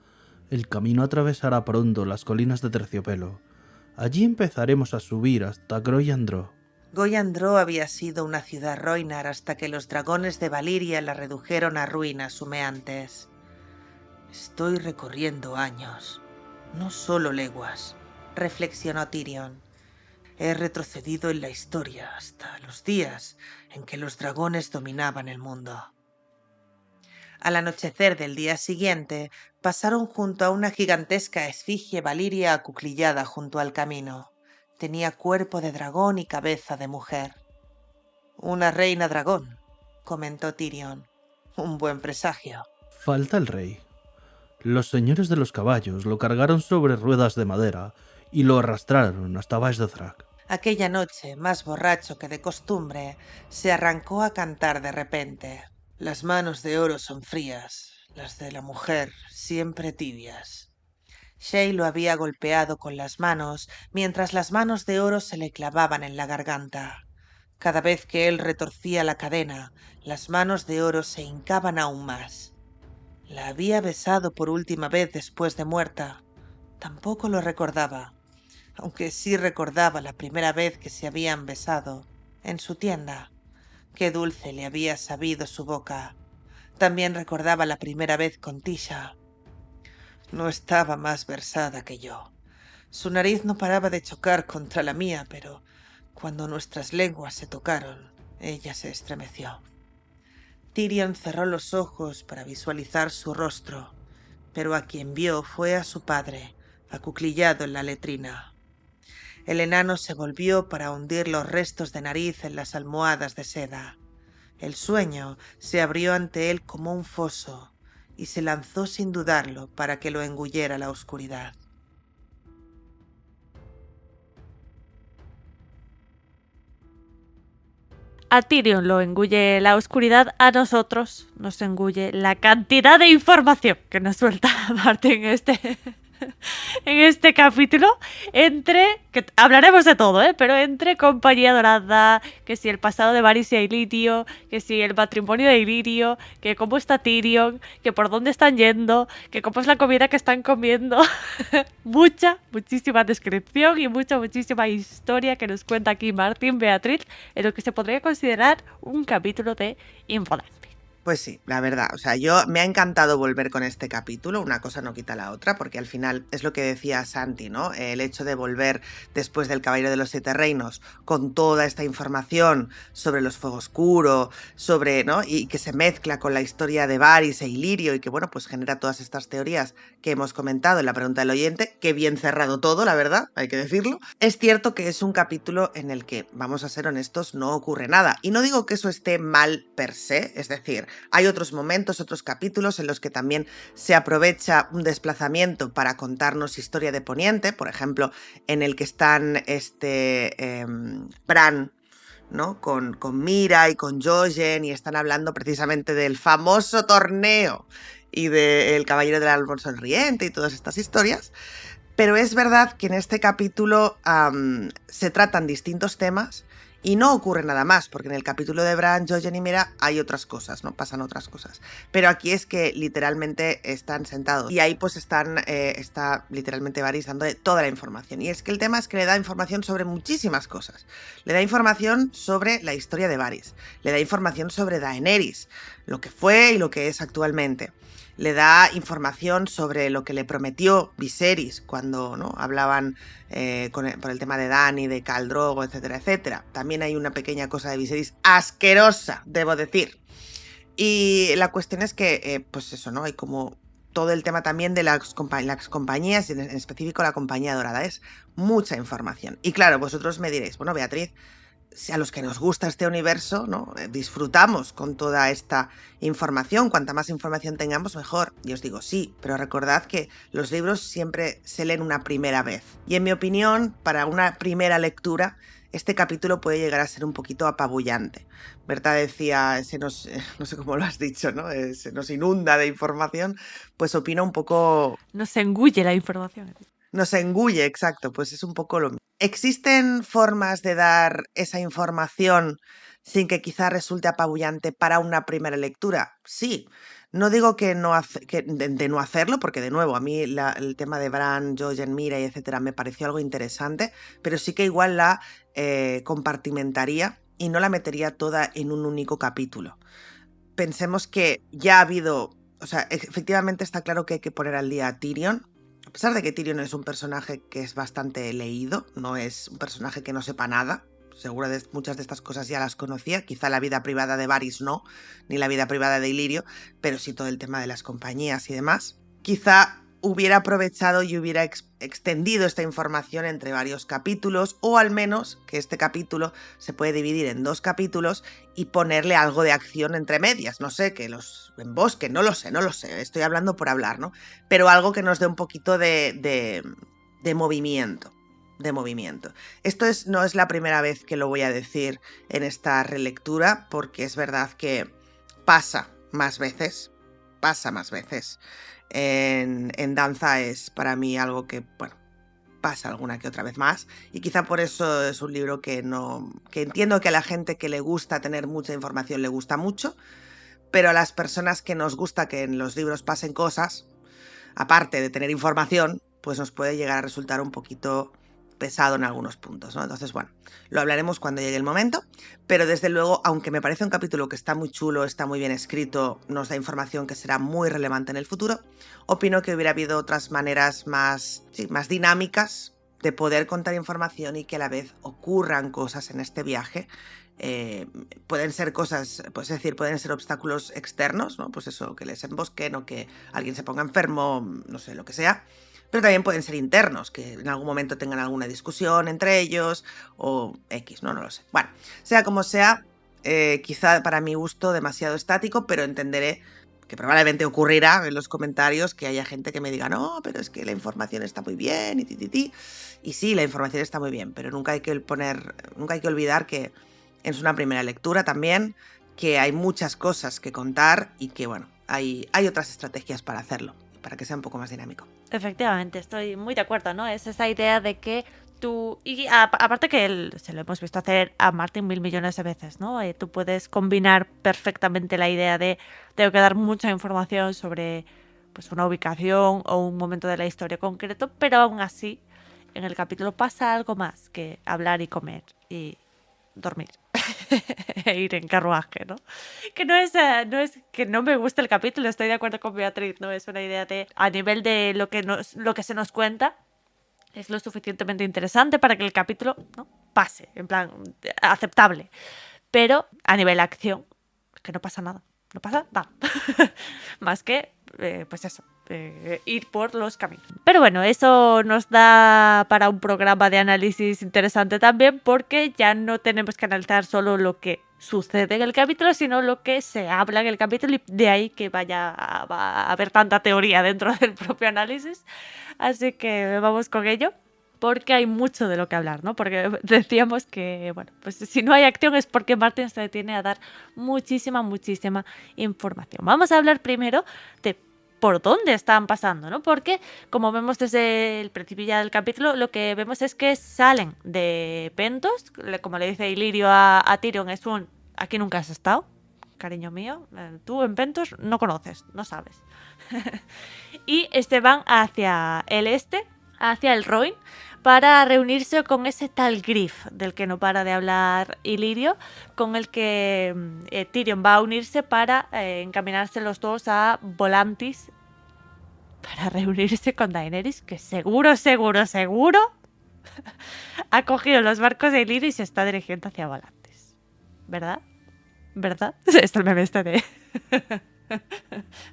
El camino atravesará pronto las colinas de Terciopelo. Allí empezaremos a subir hasta Groyandro. Goyandro había sido una ciudad Roinar hasta que los dragones de Valiria la redujeron a ruinas humeantes. Estoy recorriendo años, no solo leguas, reflexionó Tyrion. He retrocedido en la historia hasta los días en que los dragones dominaban el mundo. Al anochecer del día siguiente, pasaron junto a una gigantesca esfinge valiria acuclillada junto al camino. Tenía cuerpo de dragón y cabeza de mujer. Una reina dragón, comentó Tyrion. Un buen presagio. Falta el rey. Los señores de los caballos lo cargaron sobre ruedas de madera y lo arrastraron hasta Valle de Thrak. Aquella noche, más borracho que de costumbre, se arrancó a cantar de repente. Las manos de oro son frías, las de la mujer siempre tibias. Shay lo había golpeado con las manos, mientras las manos de oro se le clavaban en la garganta. Cada vez que él retorcía la cadena, las manos de oro se hincaban aún más. La había besado por última vez después de muerta. Tampoco lo recordaba, aunque sí recordaba la primera vez que se habían besado, en su tienda. Qué dulce le había sabido su boca. También recordaba la primera vez con Tisha. No estaba más versada que yo. Su nariz no paraba de chocar contra la mía, pero cuando nuestras lenguas se tocaron, ella se estremeció. Tyrion cerró los ojos para visualizar su rostro, pero a quien vio fue a su padre, acuclillado en la letrina. El enano se volvió para hundir los restos de nariz en las almohadas de seda. El sueño se abrió ante él como un foso y se lanzó sin dudarlo para que lo engullera la oscuridad. A Tyrion lo engulle la oscuridad, a nosotros nos engulle la cantidad de información que nos suelta Martin en este capítulo, que hablaremos de todo, pero entre Compañía Dorada, que si el pasado de Varys y Illyrio, que si el matrimonio de Illyrio, que cómo está Tyrion, que por dónde están yendo, que cómo es la comida que están comiendo. Muchísima descripción y muchísima historia que nos cuenta aquí Martin Beatriz, en lo que se podría considerar un capítulo de Infoland. Pues sí, la verdad, o sea, me ha encantado volver con este capítulo, una cosa no quita la otra, porque al final es lo que decía Santi, ¿no? El hecho de volver después del Caballero de los Siete Reinos con toda esta información sobre los Fuego Oscuro, sobre, ¿no? Y que se mezcla con la historia de Varys e Illyrio y que, bueno, pues genera todas estas teorías que hemos comentado en la pregunta del oyente, que bien cerrado todo, la verdad, hay que decirlo. Es cierto que es un capítulo en el que, vamos a ser honestos, no ocurre nada. Y no digo que eso esté mal per se, es decir, hay otros momentos, otros capítulos en los que también se aprovecha un desplazamiento para contarnos historia de Poniente, por ejemplo, en el que están Bran, ¿no? Con Mira y con Jojen y están hablando precisamente del famoso torneo y del Caballero del Árbol Sonriente y todas estas historias. Pero es verdad que en este capítulo se tratan distintos temas y no ocurre nada más, porque en el capítulo de Bran, Jojen y Mira hay otras cosas, ¿no? Pasan otras cosas. Pero aquí es que literalmente están sentados y ahí pues está literalmente Varys dando toda la información. Y es que el tema es que le da información sobre muchísimas cosas. Le da información sobre la historia de Varys, le da información sobre Daenerys, lo que fue y lo que es actualmente. Le da información sobre lo que le prometió Viserys cuando, ¿no? Hablaban por el tema de Dany, de Khal Drogo, etcétera, etcétera. También hay una pequeña cosa de Viserys asquerosa, debo decir. Y la cuestión es que, pues eso, ¿no? Hay como todo el tema también de las compañías, y en específico la Compañía Dorada. Es mucha información. Y claro, vosotros me diréis, bueno, Beatriz, si a los que nos gusta este universo, ¿no? Disfrutamos con toda esta información, cuanta más información tengamos mejor. Y os digo sí, pero recordad que los libros siempre se leen una primera vez. Y en mi opinión, para una primera lectura, este capítulo puede llegar a ser un poquito apabullante. Berta decía, no sé cómo lo has dicho, ¿no? Se nos inunda de información, pues opino un poco... Nos engulle la información. Nos engulle, exacto, pues es un poco lo mismo. ¿Existen formas de dar esa información sin que quizá resulte apabullante para una primera lectura? Sí. No digo que de no hacerlo, porque de nuevo, a mí el tema de Bran, Jojen, Mira y etcétera me pareció algo interesante, pero sí que igual la compartimentaría y no la metería toda en un único capítulo. Pensemos que ya ha habido, o sea, efectivamente está claro que hay que poner al día a Tyrion. A pesar de que Tyrion es un personaje que es bastante leído, no es un personaje que no sepa nada, seguro de muchas de estas cosas ya las conocía, quizá la vida privada de Varys no, ni la vida privada de Illyrio, pero sí todo el tema de las compañías y demás. Quizá hubiera aprovechado y hubiera extendido esta información entre varios capítulos, o al menos que este capítulo se puede dividir en 2 capítulos y ponerle algo de acción entre medias. No sé, que los embosquen, no lo sé, estoy hablando por hablar, ¿no? Pero algo que nos dé un poquito de movimiento. De movimiento. Esto no es la primera vez que lo voy a decir en esta relectura, porque es verdad que pasa más veces. En danza es para mí algo que, bueno, pasa alguna que otra vez más, y quizá por eso es un libro que entiendo que a la gente que le gusta tener mucha información le gusta mucho, pero a las personas que nos gusta que en los libros pasen cosas, aparte de tener información, pues nos puede llegar a resultar un poquito pesado en algunos puntos, ¿no? Entonces, bueno, lo hablaremos cuando llegue el momento, pero desde luego, aunque me parece un capítulo que está muy chulo, está muy bien escrito, nos da información que será muy relevante en el futuro, opino que hubiera habido otras maneras más dinámicas de poder contar información y que a la vez ocurran cosas en este viaje. Pueden ser cosas, pues es decir, pueden ser obstáculos externos, ¿no? Pues eso, que les embosquen o que alguien se ponga enfermo, no sé, lo que sea. Pero también pueden ser internos, que en algún momento tengan alguna discusión entre ellos o X, no lo sé. Bueno, sea como sea, quizá para mi gusto demasiado estático, pero entenderé que probablemente ocurrirá en los comentarios que haya gente que me diga, no, pero es que la información está muy bien y ti. Y sí, la información está muy bien, pero nunca hay que olvidar que es una primera lectura también, que hay muchas cosas que contar y que, bueno, hay otras estrategias para hacerlo, para que sea un poco más dinámico. Efectivamente, estoy muy de acuerdo, ¿no? Es esa idea de que tú... Y aparte que se lo hemos visto hacer a Martin 1000 millones de veces, ¿no? Tú puedes combinar perfectamente la idea de tengo que dar mucha información sobre pues una ubicación o un momento de la historia concreto, pero aún así en el capítulo pasa algo más que hablar y comer y dormir. E ir en carruaje, ¿no? Que no es que no me guste el capítulo, estoy de acuerdo con Beatriz, ¿no? Es una idea de, a nivel de lo que se nos cuenta, es lo suficientemente interesante para que el capítulo, ¿no?, pase, en plan, aceptable. Pero a nivel acción, que no pasa nada. No pasa nada. Más que, pues eso, ir por los caminos. Pero bueno, eso nos da para un programa de análisis interesante también, porque ya no tenemos que analizar solo lo que sucede en el capítulo, sino lo que se habla en el capítulo, y de ahí que va a haber tanta teoría dentro del propio análisis. Así que vamos con ello, porque hay mucho de lo que hablar, ¿no? Porque decíamos que, bueno, pues si no hay acción es porque Martin se detiene a dar muchísima información. Vamos a hablar primero de por dónde están pasando, ¿no? Porque, como vemos desde el principio ya del capítulo, lo que vemos es que salen de Pentos, como le dice Illyrio a Tyrion, es un aquí nunca has estado, cariño mío, tú en Pentos no conoces, no sabes. Y van hacia el este, hacia el Rhoyne, para reunirse con ese tal Griff, del que no para de hablar Illyrio, con el que Tyrion va a unirse para encaminarse los dos a Volantis para reunirse con Daenerys, que seguro ha cogido los barcos de Illyrio y se está dirigiendo hacia Volantis. ¿Verdad? Está el meme de...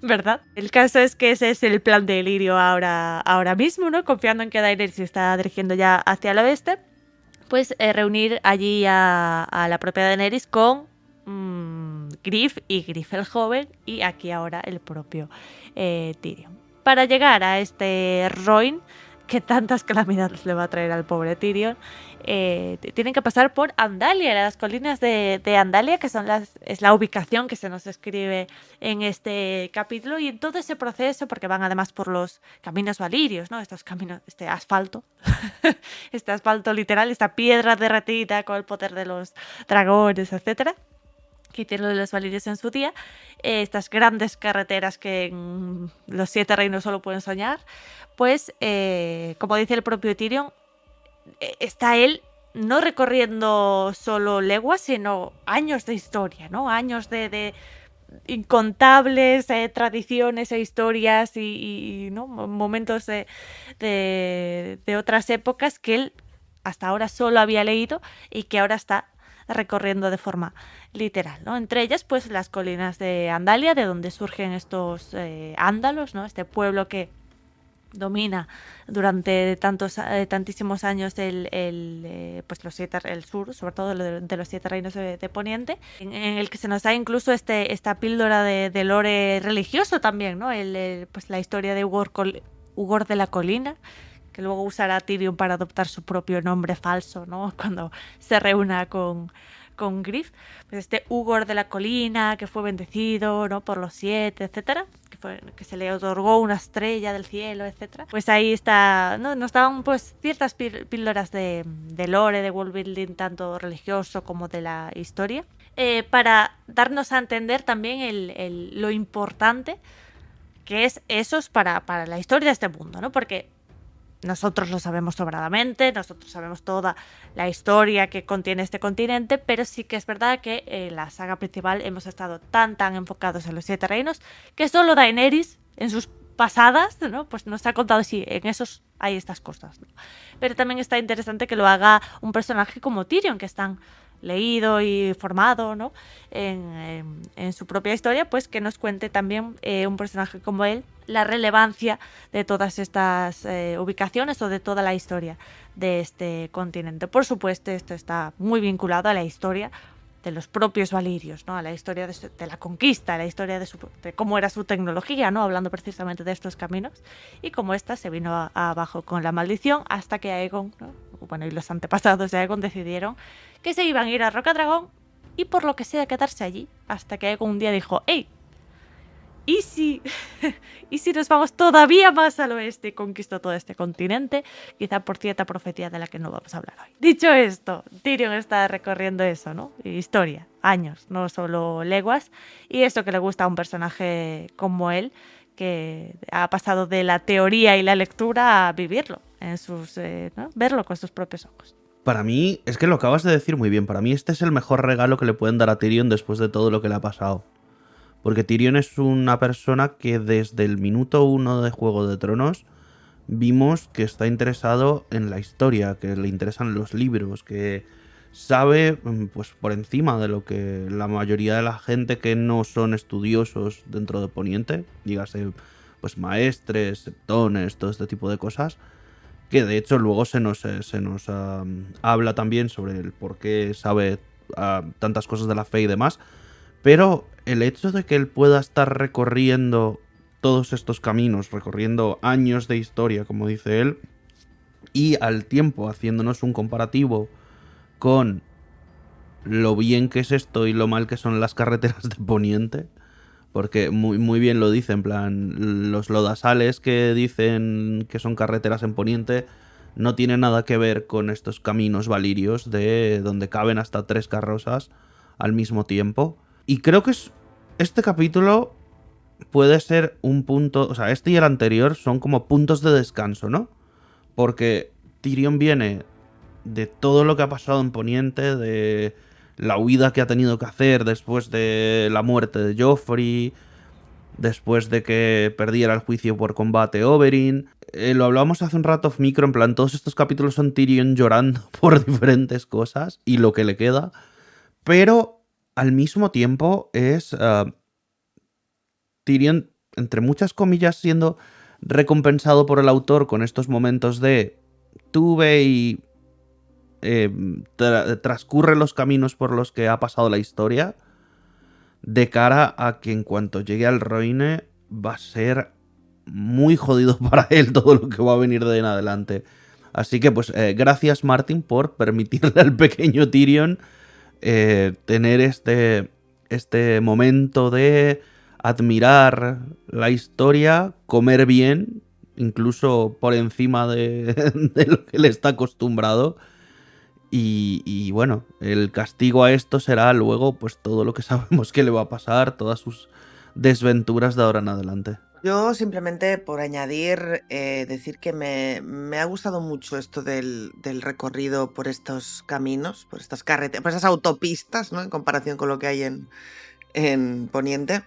¿Verdad? El caso es que ese es el plan de Illyrio ahora mismo, ¿no? Confiando en que Daenerys se está dirigiendo ya hacia el oeste, pues reunir allí a la propia Daenerys con Griff y Griff el joven, y aquí ahora el propio Tyrion. Para llegar a este Rhoyne, que tantas calamidades le va a traer al pobre Tyrion, tienen que pasar por Andalia, las colinas de Andalia, que es la ubicación que se nos escribe en este capítulo, y en todo ese proceso, porque van además por los caminos valirios, ¿no? Estos caminos, este asfalto literal, esta piedra derretida con el poder de los dragones, etcétera, que hicieron los valirios en su día, estas grandes carreteras que en los 7 reinos solo pueden soñar, pues como dice el propio Tyrion, está él no recorriendo solo leguas, sino años de historia, ¿no? Años de incontables tradiciones e historias y ¿no? momentos de otras épocas que él hasta ahora solo había leído y que ahora está recorriendo de forma literal, ¿no? Entre ellas, pues las colinas de Andalia, de donde surgen estos ándalos, ¿no? Este pueblo que domina durante tantísimos años pues el sur, sobre todo de los 7 reinos de Poniente, en el que se nos da incluso esta píldora de lore religioso también, ¿no? Pues la historia de Ugor de la Colina, que luego usará Tyrion para adoptar su propio nombre falso, ¿no? Cuando se reúna con Griff. Pues este Ugor de la Colina, que fue bendecido, ¿no? Por los 7, etcétera, que se le otorgó una estrella del cielo, etcétera. Pues ahí está, ¿no? Nos daban pues ciertas píldoras de lore, de world building, tanto religioso como de la historia, para darnos a entender también lo importante que es esos para la historia de este mundo, ¿no? Porque nosotros lo sabemos sobradamente, nosotros sabemos toda la historia que contiene este continente, pero sí que es verdad que en la saga principal hemos estado tan enfocados en los 7 reinos que solo Daenerys en sus pasadas, ¿no? Pues nos ha contado, sí, en esos hay estas cosas, ¿no? Pero también está interesante que lo haga un personaje como Tyrion, que es tan leído y formado, ¿no? en su propia historia, pues que nos cuente también un personaje como él la relevancia de todas estas ubicaciones o de toda la historia de este continente. Por supuesto, esto está muy vinculado a la historia de los propios valirios, ¿no? A la historia de la conquista, a la historia de cómo era su tecnología, ¿no? Hablando precisamente de estos caminos, y cómo esta se vino abajo con la maldición hasta que Aegon, ¿no? Bueno, y los antepasados de Aegon decidieron que se iban a ir a Rocadragón y por lo que sea quedarse allí, hasta que Aegon un día dijo: ¡Ey! ¿Y si nos vamos todavía más al oeste y conquistó todo este continente? Quizá por cierta profecía de la que no vamos a hablar hoy. Dicho esto, Tyrion está recorriendo eso, ¿no? Historia, años, no solo leguas. Y eso que le gusta a un personaje como él, que ha pasado de la teoría y la lectura a vivirlo, ¿no? Verlo con sus propios ojos. Para mí, es que lo acabas de decir muy bien, para mí este es el mejor regalo que le pueden dar a Tyrion después de todo lo que le ha pasado. Porque Tyrion es una persona que desde el minuto 1 de Juego de Tronos vimos que está interesado en la historia, que le interesan los libros, que sabe pues por encima de lo que la mayoría de la gente que no son estudiosos dentro de Poniente, dígase pues maestres, septones, todo este tipo de cosas, que de hecho luego se nos habla también sobre el por qué sabe tantas cosas de la fe y demás. Pero el hecho de que él pueda estar recorriendo todos estos caminos, recorriendo años de historia, como dice él, y al tiempo haciéndonos un comparativo con lo bien que es esto y lo mal que son las carreteras de Poniente, porque muy bien lo dice, en plan, los lodazales que dicen que son carreteras en Poniente no tienen nada que ver con estos caminos valirios de donde caben hasta 3 carrozas al mismo tiempo. Y creo que este capítulo puede ser un punto... O sea, este y el anterior son como puntos de descanso, ¿no? Porque Tyrion viene de todo lo que ha pasado en Poniente, de la huida que ha tenido que hacer después de la muerte de Joffrey, después de que perdiera el juicio por combate Oberyn. Lo hablábamos hace un rato off micro, en plan, todos estos capítulos son Tyrion llorando por diferentes cosas y lo que le queda. Pero al mismo tiempo es Tyrion, entre muchas comillas, siendo recompensado por el autor con estos momentos de tuve y transcurre los caminos por los que ha pasado la historia, de cara a que en cuanto llegue al Roine va a ser muy jodido para él todo lo que va a venir de ahí en adelante. Así que pues gracias Martin por permitirle al pequeño Tyrion tener este momento de admirar la historia, comer bien, incluso por encima de lo que le está acostumbrado. Y bueno, el castigo a esto será luego pues todo lo que sabemos que le va a pasar, todas sus desventuras de ahora en adelante. Yo simplemente por añadir, decir que me ha gustado mucho esto del recorrido por estos caminos, por estas carreteras, por esas autopistas, ¿no? En comparación con lo que hay en Poniente.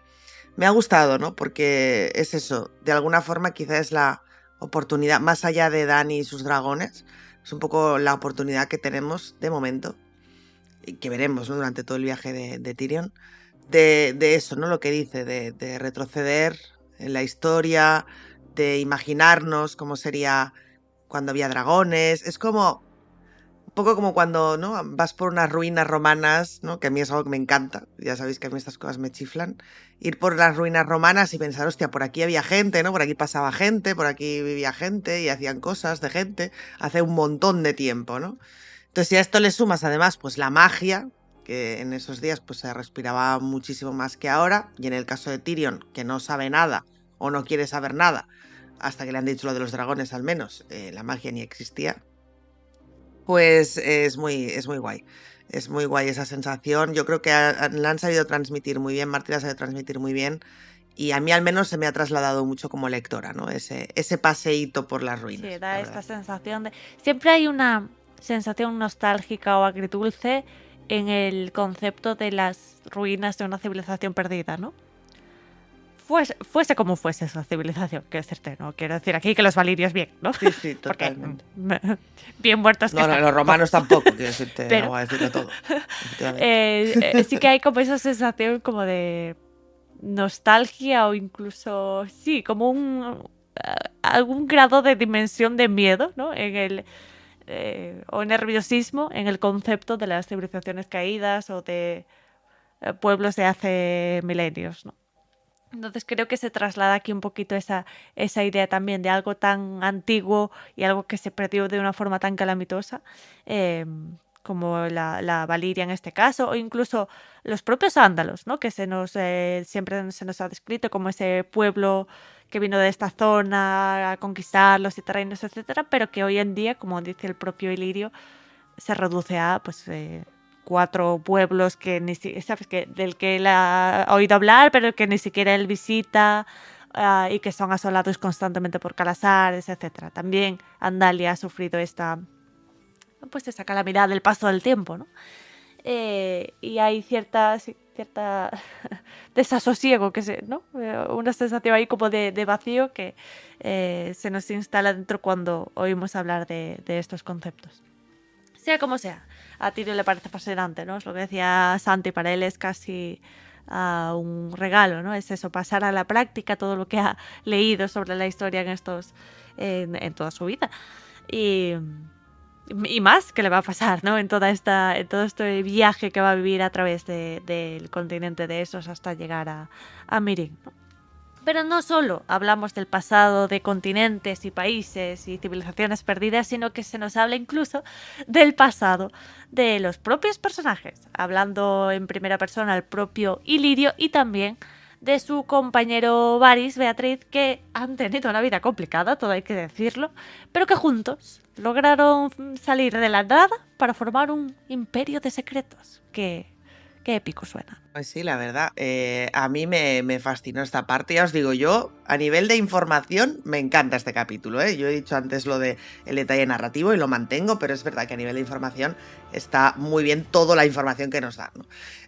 Me ha gustado, ¿no? Porque es eso, de alguna forma quizá es la oportunidad, más allá de Dany y sus dragones, es un poco la oportunidad que tenemos de momento, y que veremos, ¿no? Durante todo el viaje de Tyrion, de eso, ¿no? Lo que dice, de retroceder en la historia, de imaginarnos cómo sería cuando había dragones. Es como un poco como cuando, ¿no?, vas por unas ruinas romanas, ¿no?, que a mí es algo que me encanta. Ya sabéis que a mí estas cosas me chiflan. Ir por las ruinas romanas y pensar, hostia, por aquí había gente, ¿no? Por aquí pasaba gente, por aquí vivía gente y hacían cosas de gente hace un montón de tiempo, ¿no? Entonces, si a esto le sumas además pues la magia, que en esos días pues se respiraba muchísimo más que ahora, y en el caso de Tyrion, que no sabe nada o no quiere saber nada, hasta que le han dicho lo de los dragones al menos, la magia ni existía, pues es muy guay. Es muy guay esa sensación. Yo creo que la han sabido transmitir muy bien, Martín la ha sabido transmitir muy bien, y a mí al menos se me ha trasladado mucho como lectora, ¿no? Ese paseíto por las ruinas. Sí, da esta sensación de... Siempre hay una sensación nostálgica o agridulce en el concepto de las ruinas de una civilización perdida, ¿no? Fuese como fuese esa civilización, quiero decirte, no quiero decir aquí que los valirios bien, ¿no? Sí, sí, Porque totalmente. bien muertos que No, están. los romanos tampoco, quiero decirte, Pero- vamos a decirlo todo. Efectivamente. Sí que hay como esa sensación como de nostalgia o incluso, sí, como algún grado de dimensión de miedo, ¿no? O nerviosismo en el concepto de las civilizaciones caídas o de pueblos de hace milenios, ¿no? Entonces creo que se traslada aquí un poquito esa idea también de algo tan antiguo y algo que se perdió de una forma tan calamitosa, como la Valiria en este caso, o incluso los propios ándalos, ¿no? Que siempre se nos ha descrito como ese pueblo que vino de esta zona a conquistar los terrenos, etcétera, pero que hoy en día, como dice el propio Ilirio, se reduce a pues 4 pueblos que ni sabes que del que él ha oído hablar, pero que ni siquiera él visita, y que son asolados constantemente por calasares, etcétera. También Andalia ha sufrido esta calamidad del paso del tiempo, ¿no? Y hay cierta desasosiego, ¿no? Una sensación ahí como de vacío que se nos instala dentro cuando oímos hablar de estos conceptos. Sea como sea, a Tyrion le parece fascinante, ¿no? Es lo que decía Santi, para él es casi un regalo, ¿no? Es eso, pasar a la práctica todo lo que ha leído sobre la historia en toda su vida. Y más que le va a pasar, ¿no? En todo este viaje que va a vivir a través del continente de Essos hasta llegar a Meereen, ¿no? Pero no solo hablamos del pasado de continentes y países y civilizaciones perdidas, sino que se nos habla incluso del pasado de los propios personajes, hablando en primera persona al propio Ilirio y también de su compañero Varys, Beatriz, que han tenido una vida complicada, todo hay que decirlo, pero que juntos lograron salir de la nada para formar un imperio de secretos. Qué épico suena. Pues sí, la verdad, a mí me fascinó esta parte. Ya os digo, yo a nivel de información me encanta este capítulo, ¿eh? Yo he dicho antes lo de el detalle narrativo y lo mantengo, pero es verdad que a nivel de información está muy bien toda la información que nos da, ¿no?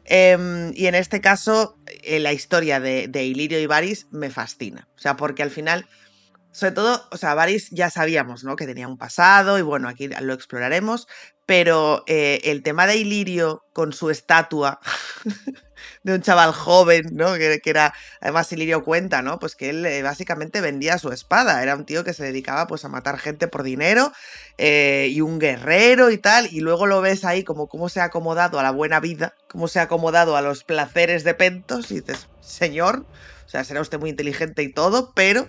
Y en este caso, la historia de Ilirio y Varys me fascina. O sea, porque al final, sobre todo, o sea, Varys ya sabíamos, ¿no?, que tenía un pasado y bueno, aquí lo exploraremos, pero el tema de Ilirio con su estatua de un chaval joven, ¿no? Que era, además Ilirio cuenta, ¿no? Pues que él básicamente vendía su espada, era un tío que se dedicaba pues a matar gente por dinero, y un guerrero y tal, y luego lo ves ahí como cómo se ha acomodado a la buena vida, cómo se ha acomodado a los placeres de Pentos, y dices, señor, o sea, será usted muy inteligente y todo, pero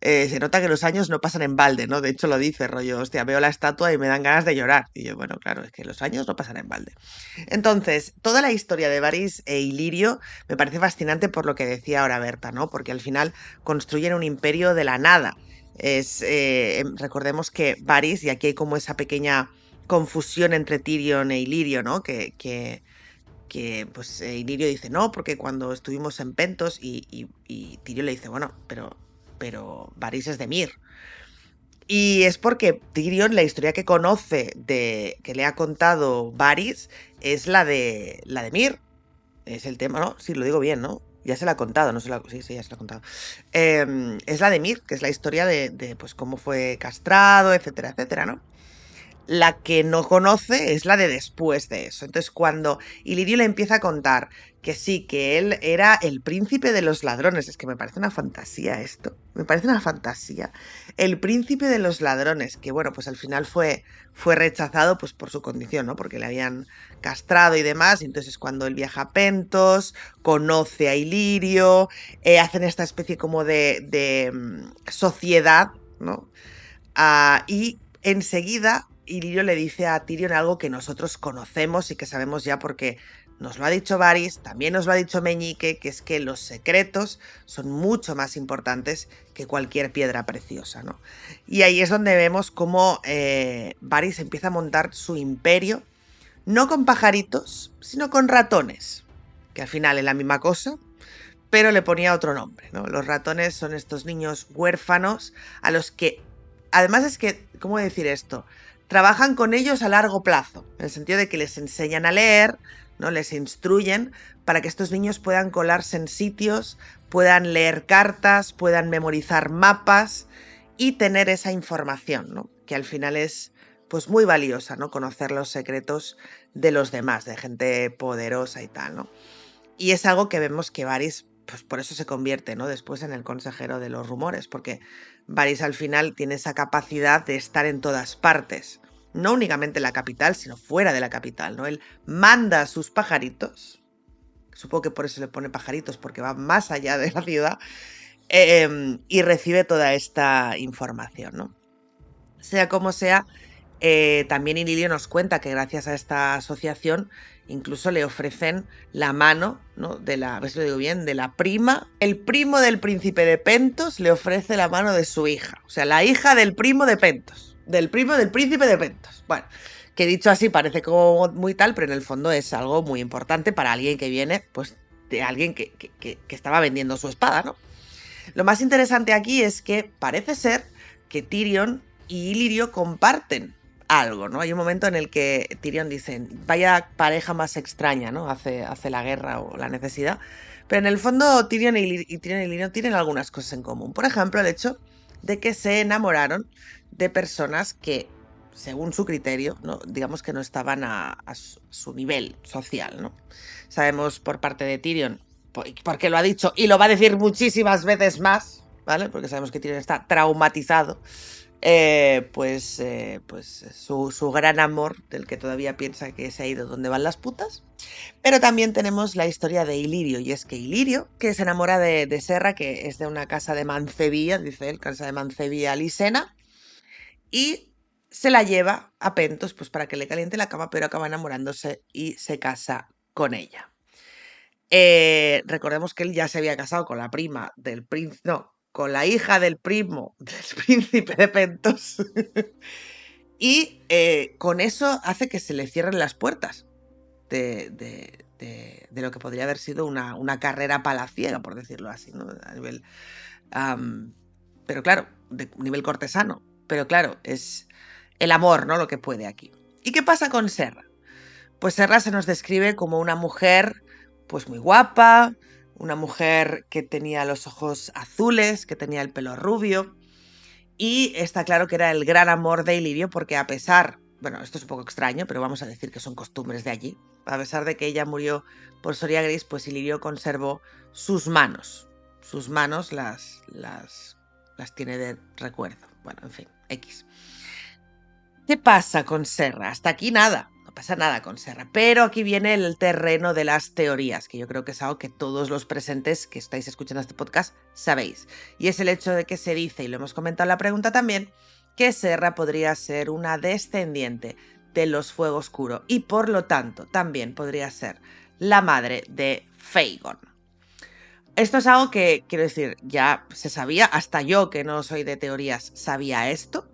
se nota que los años no pasan en balde, ¿no? De hecho lo dice, rollo, hostia, veo la estatua y me dan ganas de llorar. Y yo, bueno, claro, es que los años no pasan en balde. Entonces, toda la historia de Varys e Ilirio me parece fascinante por lo que decía ahora Berta, ¿no? Porque al final construyen un imperio de la nada. Recordemos que Varys, y aquí hay como esa pequeña confusión entre Tyrion e Ilirio, ¿no? Que pues Ilirio dice, no, porque cuando estuvimos en Pentos, y Tyrion le dice, bueno, pero Varys es de Myr. Y es porque Tyrion, la historia que conoce, que le ha contado Varys, es la de Myr. Es el tema, ¿no? Sí, lo digo bien, ¿no? Ya se la ha contado, sí, ya se la ha contado. Es la de Myr, que es la historia de pues cómo fue castrado, etcétera, etcétera, ¿no? La que no conoce es la de después de eso. Entonces, cuando Ilirio le empieza a contar que sí, que él era el príncipe de los ladrones, es que me parece una fantasía esto. Me parece una fantasía. El príncipe de los ladrones, que bueno, pues al final fue rechazado pues por su condición, ¿no? Porque le habían castrado y demás. Y entonces cuando él viaja a Pentos, conoce a Ilirio, hacen esta especie como de sociedad, ¿no? Y enseguida Ilirio le dice a Tyrion algo que nosotros conocemos y que sabemos ya porque nos lo ha dicho Varys, también nos lo ha dicho Meñique, que es que los secretos son mucho más importantes que cualquier piedra preciosa, ¿no? Y ahí es donde vemos cómo Varys empieza a montar su imperio, no con pajaritos, sino con ratones, que al final es la misma cosa, pero le ponía otro nombre, ¿no? Los ratones son estos niños huérfanos a los que, además es que, ¿cómo decir esto? Trabajan con ellos a largo plazo, en el sentido de que les enseñan a leer, ¿no? Les instruyen para que estos niños puedan colarse en sitios, puedan leer cartas, puedan memorizar mapas y tener esa información, ¿no? Que al final es pues muy valiosa, ¿no? Conocer los secretos de los demás, de gente poderosa y tal, ¿no? Y es algo que vemos que Varys, pues por eso se convierte, ¿no? Después en el consejero de los rumores, porque Varys al final tiene esa capacidad de estar en todas partes. No únicamente en la capital, sino fuera de la capital, ¿no? Él manda a sus pajaritos, supongo que por eso le pone pajaritos, porque va más allá de la ciudad, y recibe toda esta información, ¿no? Sea como sea, también Ilirio nos cuenta que gracias a esta asociación incluso le ofrecen la mano, ¿no? De la, a ver si lo digo bien, de la prima. El primo del príncipe de Pentos le ofrece la mano de su hija. O sea, la hija del primo de Pentos. Del primo del príncipe de Pentos. Bueno, que dicho así parece como muy tal, pero en el fondo es algo muy importante para alguien que viene, pues, de alguien que estaba vendiendo su espada, ¿no? Lo más interesante aquí es que parece ser que Tyrion y Ilirio comparten algo, ¿no? Hay un momento en el que Tyrion dice, vaya pareja más extraña, ¿no? Hace la guerra o la necesidad. Pero en el fondo Tyrion y Ilirio tienen algunas cosas en común. Por ejemplo, el hecho de que se enamoraron de personas que, según su criterio, ¿no? Digamos que no estaban a su nivel social, ¿no? Sabemos por parte de Tyrion, porque lo ha dicho y lo va a decir muchísimas veces más, ¿vale? Porque sabemos que Tyrion está traumatizado. Pues su gran amor, del que todavía piensa que se ha ido donde van las putas. Pero también tenemos la historia de Ilirio, y es que Ilirio, que se enamora de Serra, que es de una casa de mancebía, dice él, casa de mancebía lisena, y se la lleva a Pentos pues para que le caliente la cama, pero acaba enamorándose y se casa con ella. Recordemos que él ya se había casado con la prima del príncipe, no, con la hija del primo del príncipe de Pentos. Y con eso hace que se le cierren las puertas de lo que podría haber sido una carrera palaciega, por decirlo así, ¿no? A nivel, pero claro, de nivel cortesano. Pero claro, es el amor, ¿no? Lo que puede aquí. ¿Y qué pasa con Serra? Pues Serra se nos describe como una mujer pues muy guapa, una mujer que tenía los ojos azules, que tenía el pelo rubio, y está claro que era el gran amor de Ilirio porque a pesar, bueno, esto es un poco extraño, pero vamos a decir que son costumbres de allí, a pesar de que ella murió por Soria Gris, pues Ilirio conservó sus manos las tiene de recuerdo, bueno, en fin, X. ¿Qué pasa con Serra? Hasta aquí nada. No pasa nada con Serra, pero aquí viene el terreno de las teorías, que yo creo que es algo que todos los presentes que estáis escuchando este podcast sabéis. Y es el hecho de que se dice, y lo hemos comentado en la pregunta también, que Serra podría ser una descendiente de los Fuego Oscuro y por lo tanto también podría ser la madre de Fagon. Esto es algo que, quiero decir, ya se sabía, hasta yo que no soy de teorías sabía esto.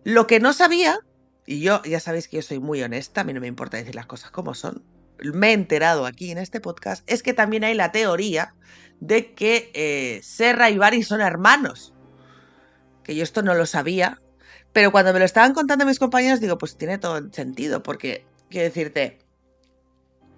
Lo que no sabía, y yo ya sabéis que yo soy muy honesta, a mí no me importa decir las cosas como son, me he enterado aquí en este podcast, es que también hay la teoría de que Serra y Varys son hermanos. Que yo esto no lo sabía, pero cuando me lo estaban contando mis compañeros digo, pues tiene todo el sentido, porque quiero decirte,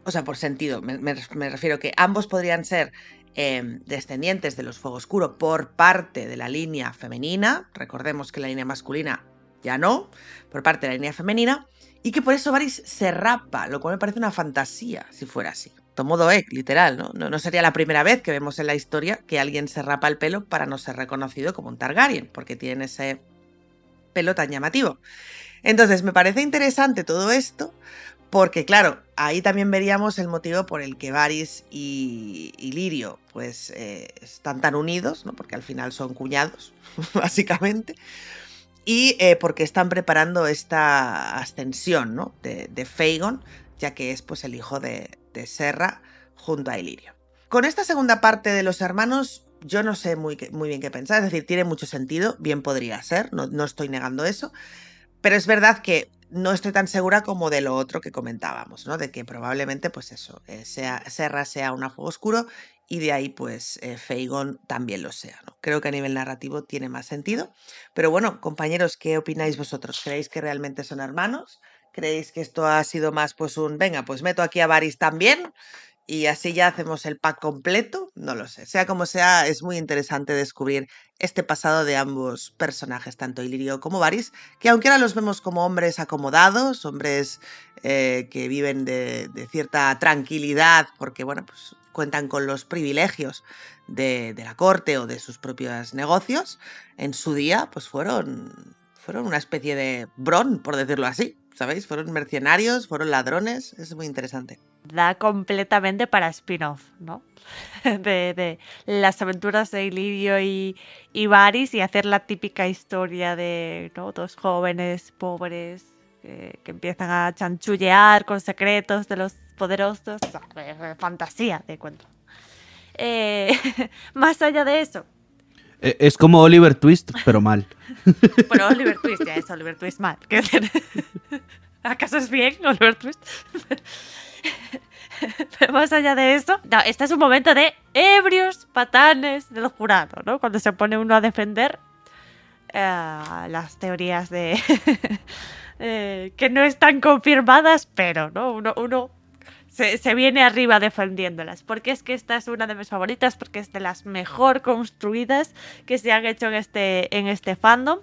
o sea, por sentido, me refiero que ambos podrían ser descendientes de los Fuego Oscuro por parte de la línea femenina, recordemos que la línea masculina ya no, por parte de la línea femenina, y que por eso Varys se rapa, lo cual me parece una fantasía si fuera así. cierto modo, literal, ¿no? No sería la primera vez que vemos en la historia que alguien se rapa el pelo para no ser reconocido como un Targaryen, porque tiene ese pelo tan llamativo. Entonces, me parece interesante todo esto, porque claro, ahí también veríamos el motivo por el que Varys y Lirio pues están tan unidos, ¿no? Porque al final son cuñados, básicamente. Y porque están preparando esta ascensión, ¿no? de Fagon, ya que es pues el hijo de Serra junto a Illyrio. Con esta segunda parte de los hermanos, yo no sé muy bien qué pensar, es decir, tiene mucho sentido, bien podría ser, no estoy negando eso, pero es verdad que no estoy tan segura como de lo otro que comentábamos, ¿no? De que probablemente, pues eso, Serra sea un fuego oscuro y de ahí, pues, Fagon también lo sea, ¿no? Creo que a nivel narrativo tiene más sentido. Pero bueno, compañeros, ¿qué opináis vosotros? ¿Creéis que realmente son hermanos? ¿Creéis que esto ha sido más, pues, venga, pues meto aquí a Varys también? Y así ya hacemos el pack completo, no lo sé. Sea como sea, es muy interesante descubrir este pasado de ambos personajes, tanto Illyrio como Varys, que aunque ahora los vemos como hombres acomodados, hombres que viven de cierta tranquilidad, porque bueno, pues cuentan con los privilegios de la corte o de sus propios negocios, en su día pues fueron una especie de Bron, por decirlo así, ¿sabéis? Fueron mercenarios, fueron ladrones, es muy interesante. Da completamente para spin-off, ¿no? de las aventuras de Illyrio y Varys, y hacer la típica historia de, ¿no?, dos jóvenes pobres que empiezan a chanchullear con secretos de los poderosos. Fantasía de cuento. Más allá de eso. Es como Oliver Twist, pero mal. Bueno, Oliver Twist, ya es Oliver Twist mal. ¿Acaso es bien Oliver Twist? Pero más allá de eso, no, este es un momento de ebrios patanes del jurado, ¿no? Cuando se pone uno a defender las teorías de que no están confirmadas, pero ¿no? uno se viene arriba defendiéndolas, porque es que esta es una de mis favoritas, porque es de las mejor construidas que se han hecho en este fandom.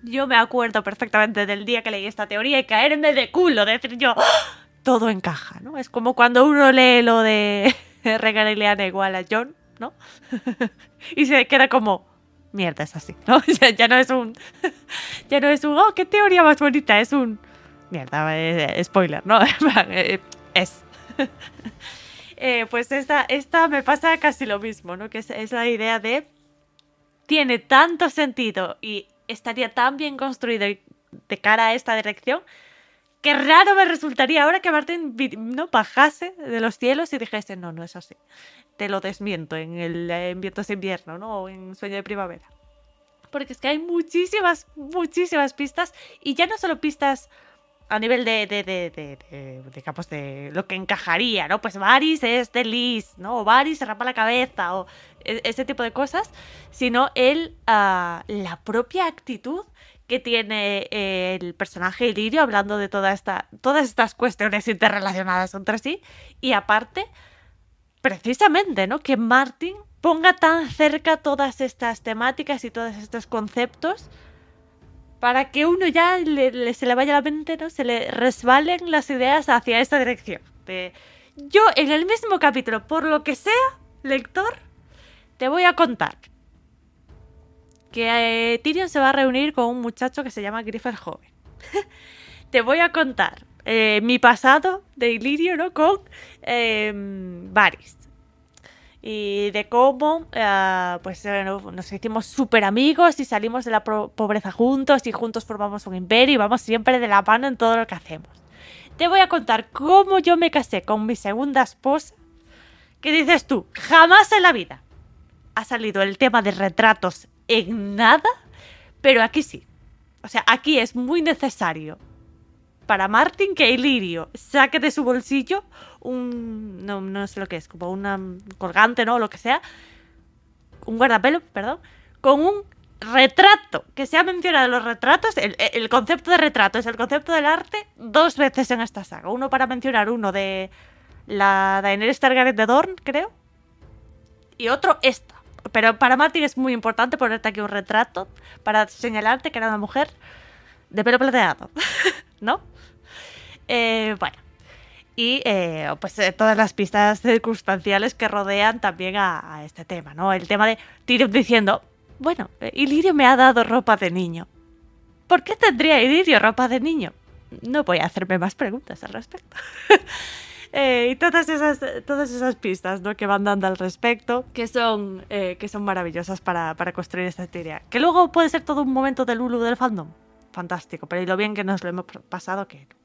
Yo me acuerdo perfectamente del día que leí esta teoría y caerme de culo, decir yo, todo encaja, ¿no? Es como cuando uno lee lo de Rhaegar y Lyanna igual a Jon, ¿no? Y se queda como, mierda, es así, ¿no? Ya no es un, oh, qué teoría más bonita, es un, mierda, spoiler, ¿no? Es. Pues esta me pasa casi lo mismo, ¿no? Que es la idea de, tiene tanto sentido y estaría tan bien construido de cara a esta dirección, que raro me resultaría ahora que Martin no bajase de los cielos y dijese, no es así. Te lo desmiento en Vientos de Invierno, ¿no? O en Sueño de Primavera. Porque es que hay muchísimas pistas, y ya no solo pistas a nivel digamos, de lo que encajaría, ¿no? Pues Varys es de Liz, ¿no? O Varys se rapa la cabeza, o ese tipo de cosas, sino la propia actitud que tiene el personaje Illyrio hablando de todas estas cuestiones interrelacionadas entre sí, y aparte, precisamente, ¿no?, que Martin ponga tan cerca todas estas temáticas y todos estos conceptos para que uno ya se le vaya la mente, ¿no?, se le resbalen las ideas hacia esta dirección. Yo, en el mismo capítulo, por lo que sea, lector, te voy a contar que Tyrion se va a reunir con un muchacho que se llama Griffer joven. Te voy a contar mi pasado de Illyrio, ¿no?, con Varys. Y de cómo nos hicimos súper amigos y salimos de la pobreza juntos y juntos formamos un imperio y vamos siempre de la mano en todo lo que hacemos. Te voy a contar cómo yo me casé con mi segunda esposa. ¿Qué dices tú? Jamás en la vida ha salido el tema de retratos en nada, pero aquí sí. O sea, aquí es muy necesario para Martin que Illyrio saque de su bolsillo no sé lo que es, como un colgante, ¿no?, o lo que sea, un guardapelo, perdón, con un retrato, que se ha mencionado en los retratos, el concepto de retrato es el concepto del arte 2 veces en esta saga. Uno para mencionar uno de la Daenerys Targaryen de Dorne, creo, y otro esta. Pero para Martin es muy importante ponerte aquí un retrato para señalarte que era una mujer de pelo plateado, ¿no? Bueno. y pues todas las pistas circunstanciales que rodean también a este tema, ¿no? El tema de Tyrion diciendo, bueno, Illyrio me ha dado ropa de niño. ¿Por qué tendría Illyrio ropa de niño? No voy a hacerme más preguntas al respecto. Y todas esas pistas, ¿no?, que van dando al respecto, que son maravillosas para construir esta teoría. Que luego puede ser todo un momento del Hulu del fandom. Fantástico, pero y lo bien que nos lo hemos pasado que no.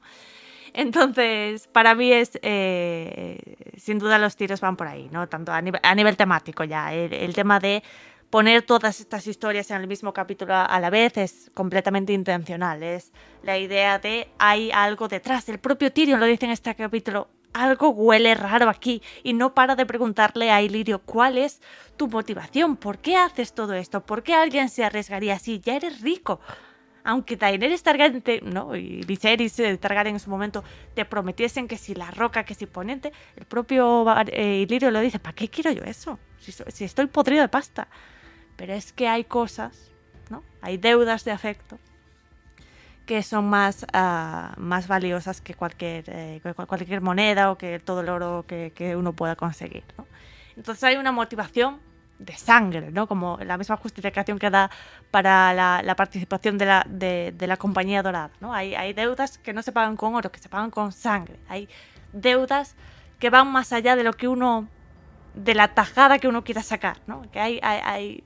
Entonces, para mí es, sin duda los tiros van por ahí, ¿no? Tanto a nivel temático ya. El tema de poner todas estas historias en el mismo capítulo a la vez es completamente intencional. Es la idea de hay algo detrás. El propio Tyrion lo dice en este capítulo. Algo huele raro aquí y no para de preguntarle a Illyrio cuál es tu motivación, por qué haces todo esto, por qué alguien se arriesgaría así, ya eres rico. Aunque Daenerys Targaryen ¿no? y Viserys Targaryen en su momento te prometiesen que si la roca, que si Ponente, el propio Illyrio lo dice, ¿para qué quiero yo eso? Si estoy podrido de pasta. Pero es que hay cosas, ¿no? Hay deudas de afecto que son más valiosas que cualquier moneda o que todo el oro que uno pueda conseguir, ¿no? Entonces hay una motivación de sangre, ¿no? Como la misma justificación que da para la participación de la Compañía Dorada, ¿no? Hay deudas que no se pagan con oro, que se pagan con sangre. Hay deudas que van más allá de lo que de la tajada que uno quiera sacar, ¿no? Que hay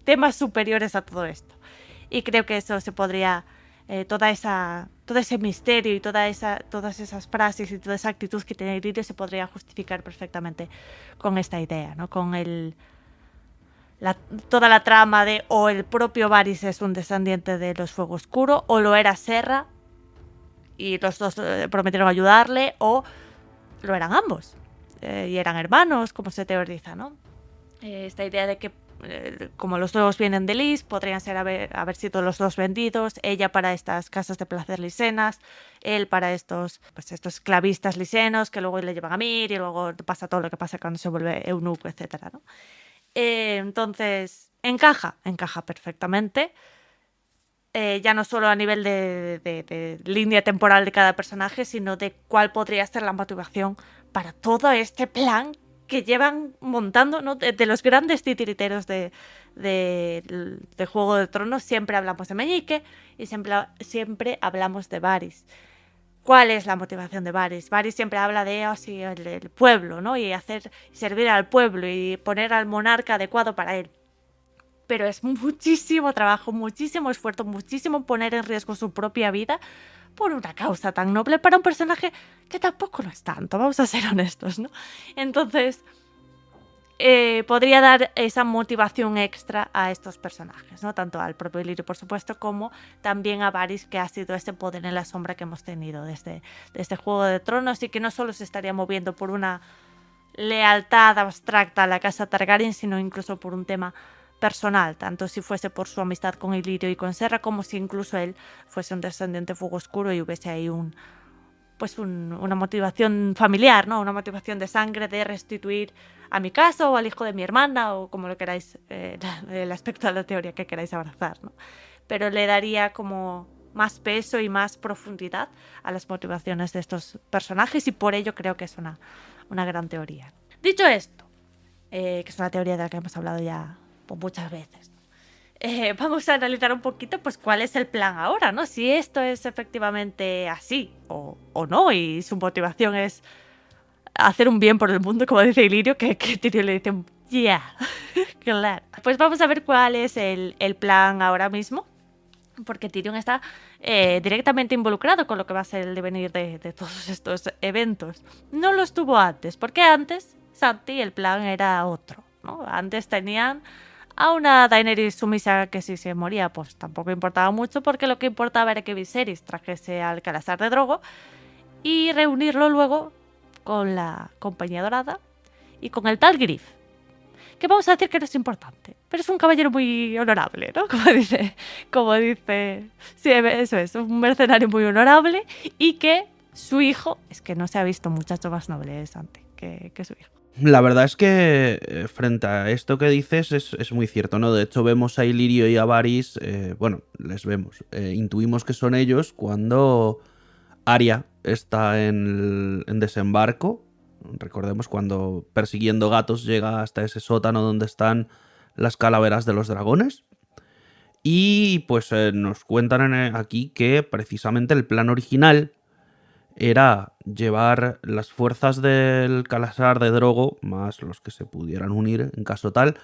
temas superiores a todo esto. Y creo que eso se podría... todo ese misterio y todas esas frases y toda esa actitud que tiene Illyrio se podría justificar perfectamente con esta idea, ¿no? Con toda la trama de o el propio Varys es un descendiente de los Fuego Oscuro o lo era Serra y los dos prometieron ayudarle, o lo eran ambos y eran hermanos, como se teoriza, ¿no? Esta idea de que como los dos vienen de Lys, podrían ser haber sido los dos vendidos, ella para estas casas de placer lisenas, él para estos esclavistas lisenos que luego le llevan a Mir y luego pasa todo lo que pasa cuando se vuelve eunuco, etcétera, ¿no? Entonces encaja perfectamente, ya no solo a nivel de línea temporal de cada personaje, sino de cuál podría ser la motivación para todo este plan que llevan montando, ¿no? De los grandes titiriteros de Juego de Tronos. Siempre hablamos de Meñique y siempre hablamos de Varys. ¿Cuál es la motivación de Varys? Varys siempre habla de el pueblo, ¿no? Y servir al pueblo y poner al monarca adecuado para él. Pero es muchísimo trabajo, muchísimo esfuerzo, muchísimo poner en riesgo su propia vida por una causa tan noble para un personaje que tampoco lo es tanto, vamos a ser honestos, ¿no? Entonces, podría dar esa motivación extra a estos personajes, ¿no? Tanto al propio Illyrio, por supuesto, como también a Varys, que ha sido ese poder en la sombra que hemos tenido desde Juego de Tronos y que no solo se estaría moviendo por una lealtad abstracta a la casa Targaryen, sino incluso por un tema personal, tanto si fuese por su amistad con Illyrio y con Serra, como si incluso él fuese un descendiente de Fuego Oscuro y hubiese ahí una motivación familiar, ¿no? Una motivación de sangre de restituir a mi casa o al hijo de mi hermana o como lo queráis, el aspecto de la teoría que queráis abrazar, ¿no? Pero le daría como más peso y más profundidad a las motivaciones de estos personajes y por ello creo que es una gran teoría. Dicho esto, que es una teoría de la que hemos hablado ya muchas veces, ¿no? Vamos a analizar un poquito pues cuál es el plan ahora, ¿no? Si esto es efectivamente así o no, y su motivación es hacer un bien por el mundo, como dice Illyrio, que Tyrion le dice, yeah, claro. Pues vamos a ver cuál es el plan ahora mismo, porque Tyrion está directamente involucrado con lo que va a ser el devenir de todos estos eventos. No lo estuvo antes, porque antes, Santi, el plan era otro, ¿no? Antes tenían a una Daenerys sumisa que si se moría pues tampoco importaba mucho, porque lo que importaba era que Viserys trajese al Calazar de Drogo y reunirlo luego con la Compañía Dorada y con el tal Griff, que vamos a decir que no es importante, pero es un caballero muy honorable, ¿no? Como dice, sí, eso es, un mercenario muy honorable y que su hijo, es que no se ha visto muchacho más noble antes que su hijo. La verdad es que frente a esto que dices es muy cierto, ¿no? De hecho vemos a Illyrio y a Varys, les vemos, intuimos que son ellos cuando Arya está en desembarco. Recordemos cuando persiguiendo gatos llega hasta ese sótano donde están las calaveras de los dragones. Y pues nos cuentan aquí que precisamente el plan original era llevar las fuerzas del Calasar de Drogo, más los que se pudieran unir en caso tal,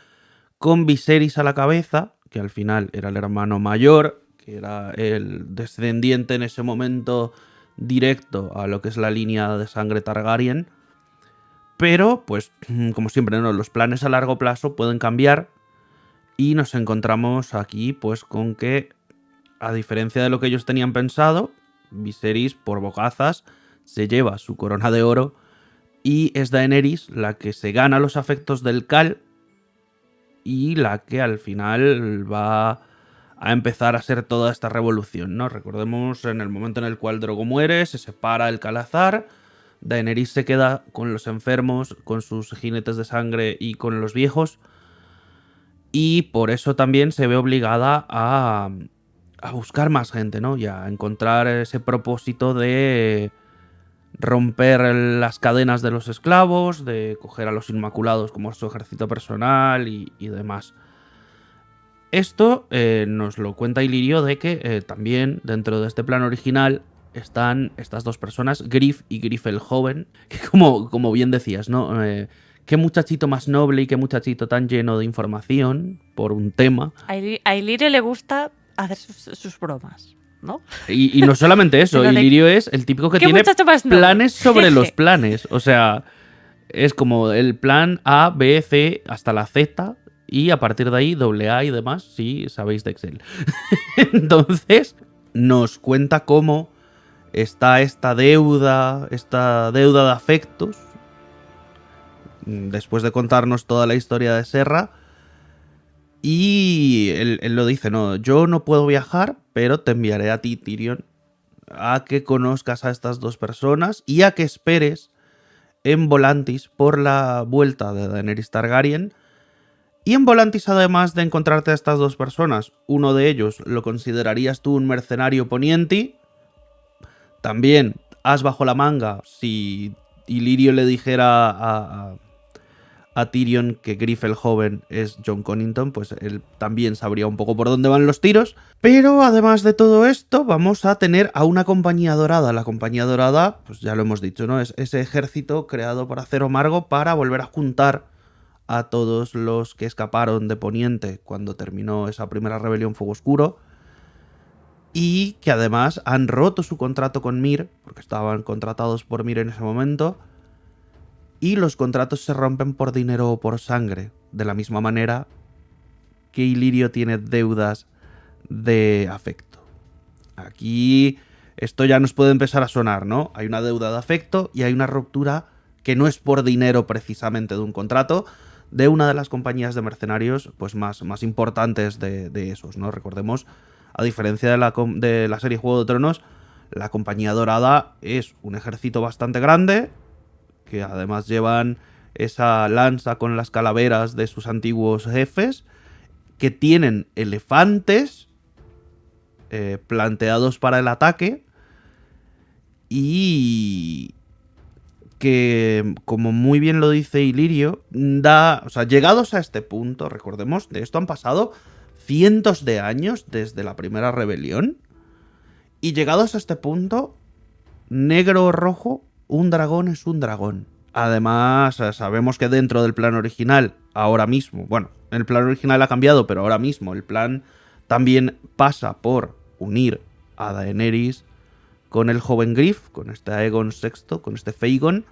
con Viserys a la cabeza, que al final era el hermano mayor, que era el descendiente en ese momento directo a lo que es la línea de sangre Targaryen. Pero, pues, como siempre, ¿no? Los planes a largo plazo pueden cambiar y nos encontramos aquí, pues, con que, a diferencia de lo que ellos tenían pensado, Viserys, por bocazas, se lleva su corona de oro y es Daenerys la que se gana los afectos del Khal y la que al final va a empezar a ser toda esta revolución, ¿no? Recordemos en el momento en el cual Drogo muere, se separa el Calazar, Daenerys se queda con los enfermos, con sus jinetes de sangre y con los viejos, y por eso también se ve obligada a buscar más gente, ¿no? Y a encontrar ese propósito de romper las cadenas de los esclavos, de coger a los Inmaculados como su ejército personal y demás. Esto nos lo cuenta Illyrio de que también dentro de este plan original están estas dos personas, Griff y Griff el joven, que como bien decías, ¿no? Qué muchachito más noble y qué muchachito tan lleno de información por un tema. A Illyrio le gusta hacer sus bromas, ¿no? Y no solamente eso, Illyrio es el típico que tiene planes sobre los planes. O sea, es como el plan A, B, C hasta la Z y a partir de ahí AA y demás, si sabéis de Excel. Entonces, nos cuenta cómo está esta deuda de afectos, después de contarnos toda la historia de Serra. Y él lo dice, no, yo no puedo viajar, pero te enviaré a ti, Tyrion, a que conozcas a estas dos personas y a que esperes en Volantis por la vuelta de Daenerys Targaryen. Y en Volantis, además de encontrarte a estas dos personas, uno de ellos lo considerarías tú un mercenario ponienti. También as bajo la manga si Illyrio le dijera a Tyrion que Griff el joven es Jon Connington, pues él también sabría un poco por dónde van los tiros. Pero además de todo esto, vamos a tener a una compañía dorada. La compañía dorada, pues ya lo hemos dicho, ¿no? Es ese ejército creado por Acero Amargo para volver a juntar a todos los que escaparon de Poniente cuando terminó esa primera rebelión Fuego Oscuro. Y que además han roto su contrato con Myr, porque estaban contratados por Myr en ese momento. Y los contratos se rompen por dinero o por sangre, de la misma manera que Illyrio tiene deudas de afecto. Aquí esto ya nos puede empezar a sonar, ¿no? Hay una deuda de afecto y hay una ruptura que no es por dinero precisamente de un contrato, de una de las compañías de mercenarios pues más importantes de esos, ¿no? Recordemos, a diferencia de la serie Juego de Tronos, la Compañía Dorada es un ejército bastante grande, que además llevan esa lanza con las calaveras de sus antiguos jefes, que tienen elefantes planteados para el ataque y que, como muy bien lo dice Illyrio, o sea, llegados a este punto, recordemos, de esto han pasado cientos de años desde la primera rebelión, y llegados a este punto, negro o rojo, un dragón es un dragón. Además, sabemos que dentro del plan original, ahora mismo, bueno, el plan original ha cambiado, pero ahora mismo el plan también pasa por unir a Daenerys con el joven Griff, con este Aegon VI, con este Fagon,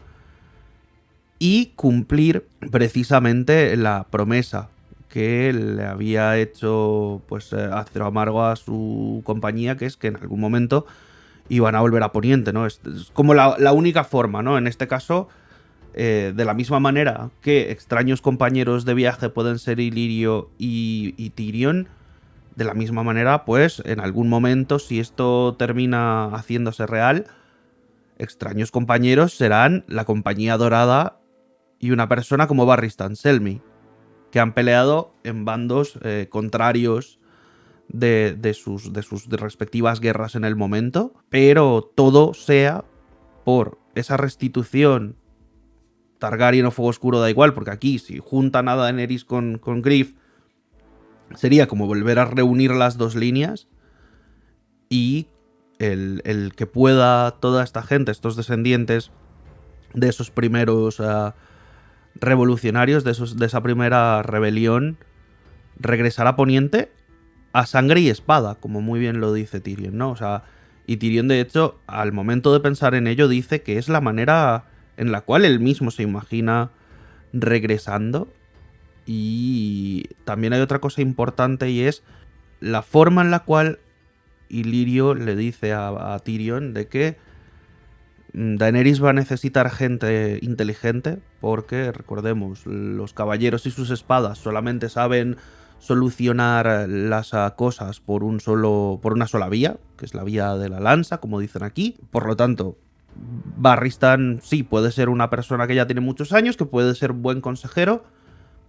y cumplir precisamente la promesa que le había hecho pues Acero Amargo a su compañía, que es que en algún momento iban a volver a Poniente, ¿no? Es como la única forma, ¿no? En este caso, de la misma manera que extraños compañeros de viaje pueden ser Illyrio y Tyrion, de la misma manera, pues, en algún momento, si esto termina haciéndose real, extraños compañeros serán la Compañía Dorada y una persona como Barristan Selmy, que han peleado en bandos contrarios de sus respectivas guerras en el momento, pero todo sea por esa restitución. Targaryen o Fuego Oscuro da igual, porque aquí si juntan a Daenerys con Griff, sería como volver a reunir las dos líneas, y el que pueda toda esta gente, estos descendientes de esos primeros revolucionarios, de esa primera rebelión, regresar a Poniente a sangre y espada, como muy bien lo dice Tyrion, ¿no? O sea, y Tyrion, de hecho, al momento de pensar en ello, dice que es la manera en la cual él mismo se imagina regresando. Y también hay otra cosa importante, y es la forma en la cual Illyrio le dice a Tyrion de que Daenerys va a necesitar gente inteligente, porque, recordemos, los caballeros y sus espadas solamente saben solucionar las cosas por una sola vía, que es la vía de la lanza, como dicen aquí. Por lo tanto, Barristan sí puede ser una persona que ya tiene muchos años, que puede ser buen consejero,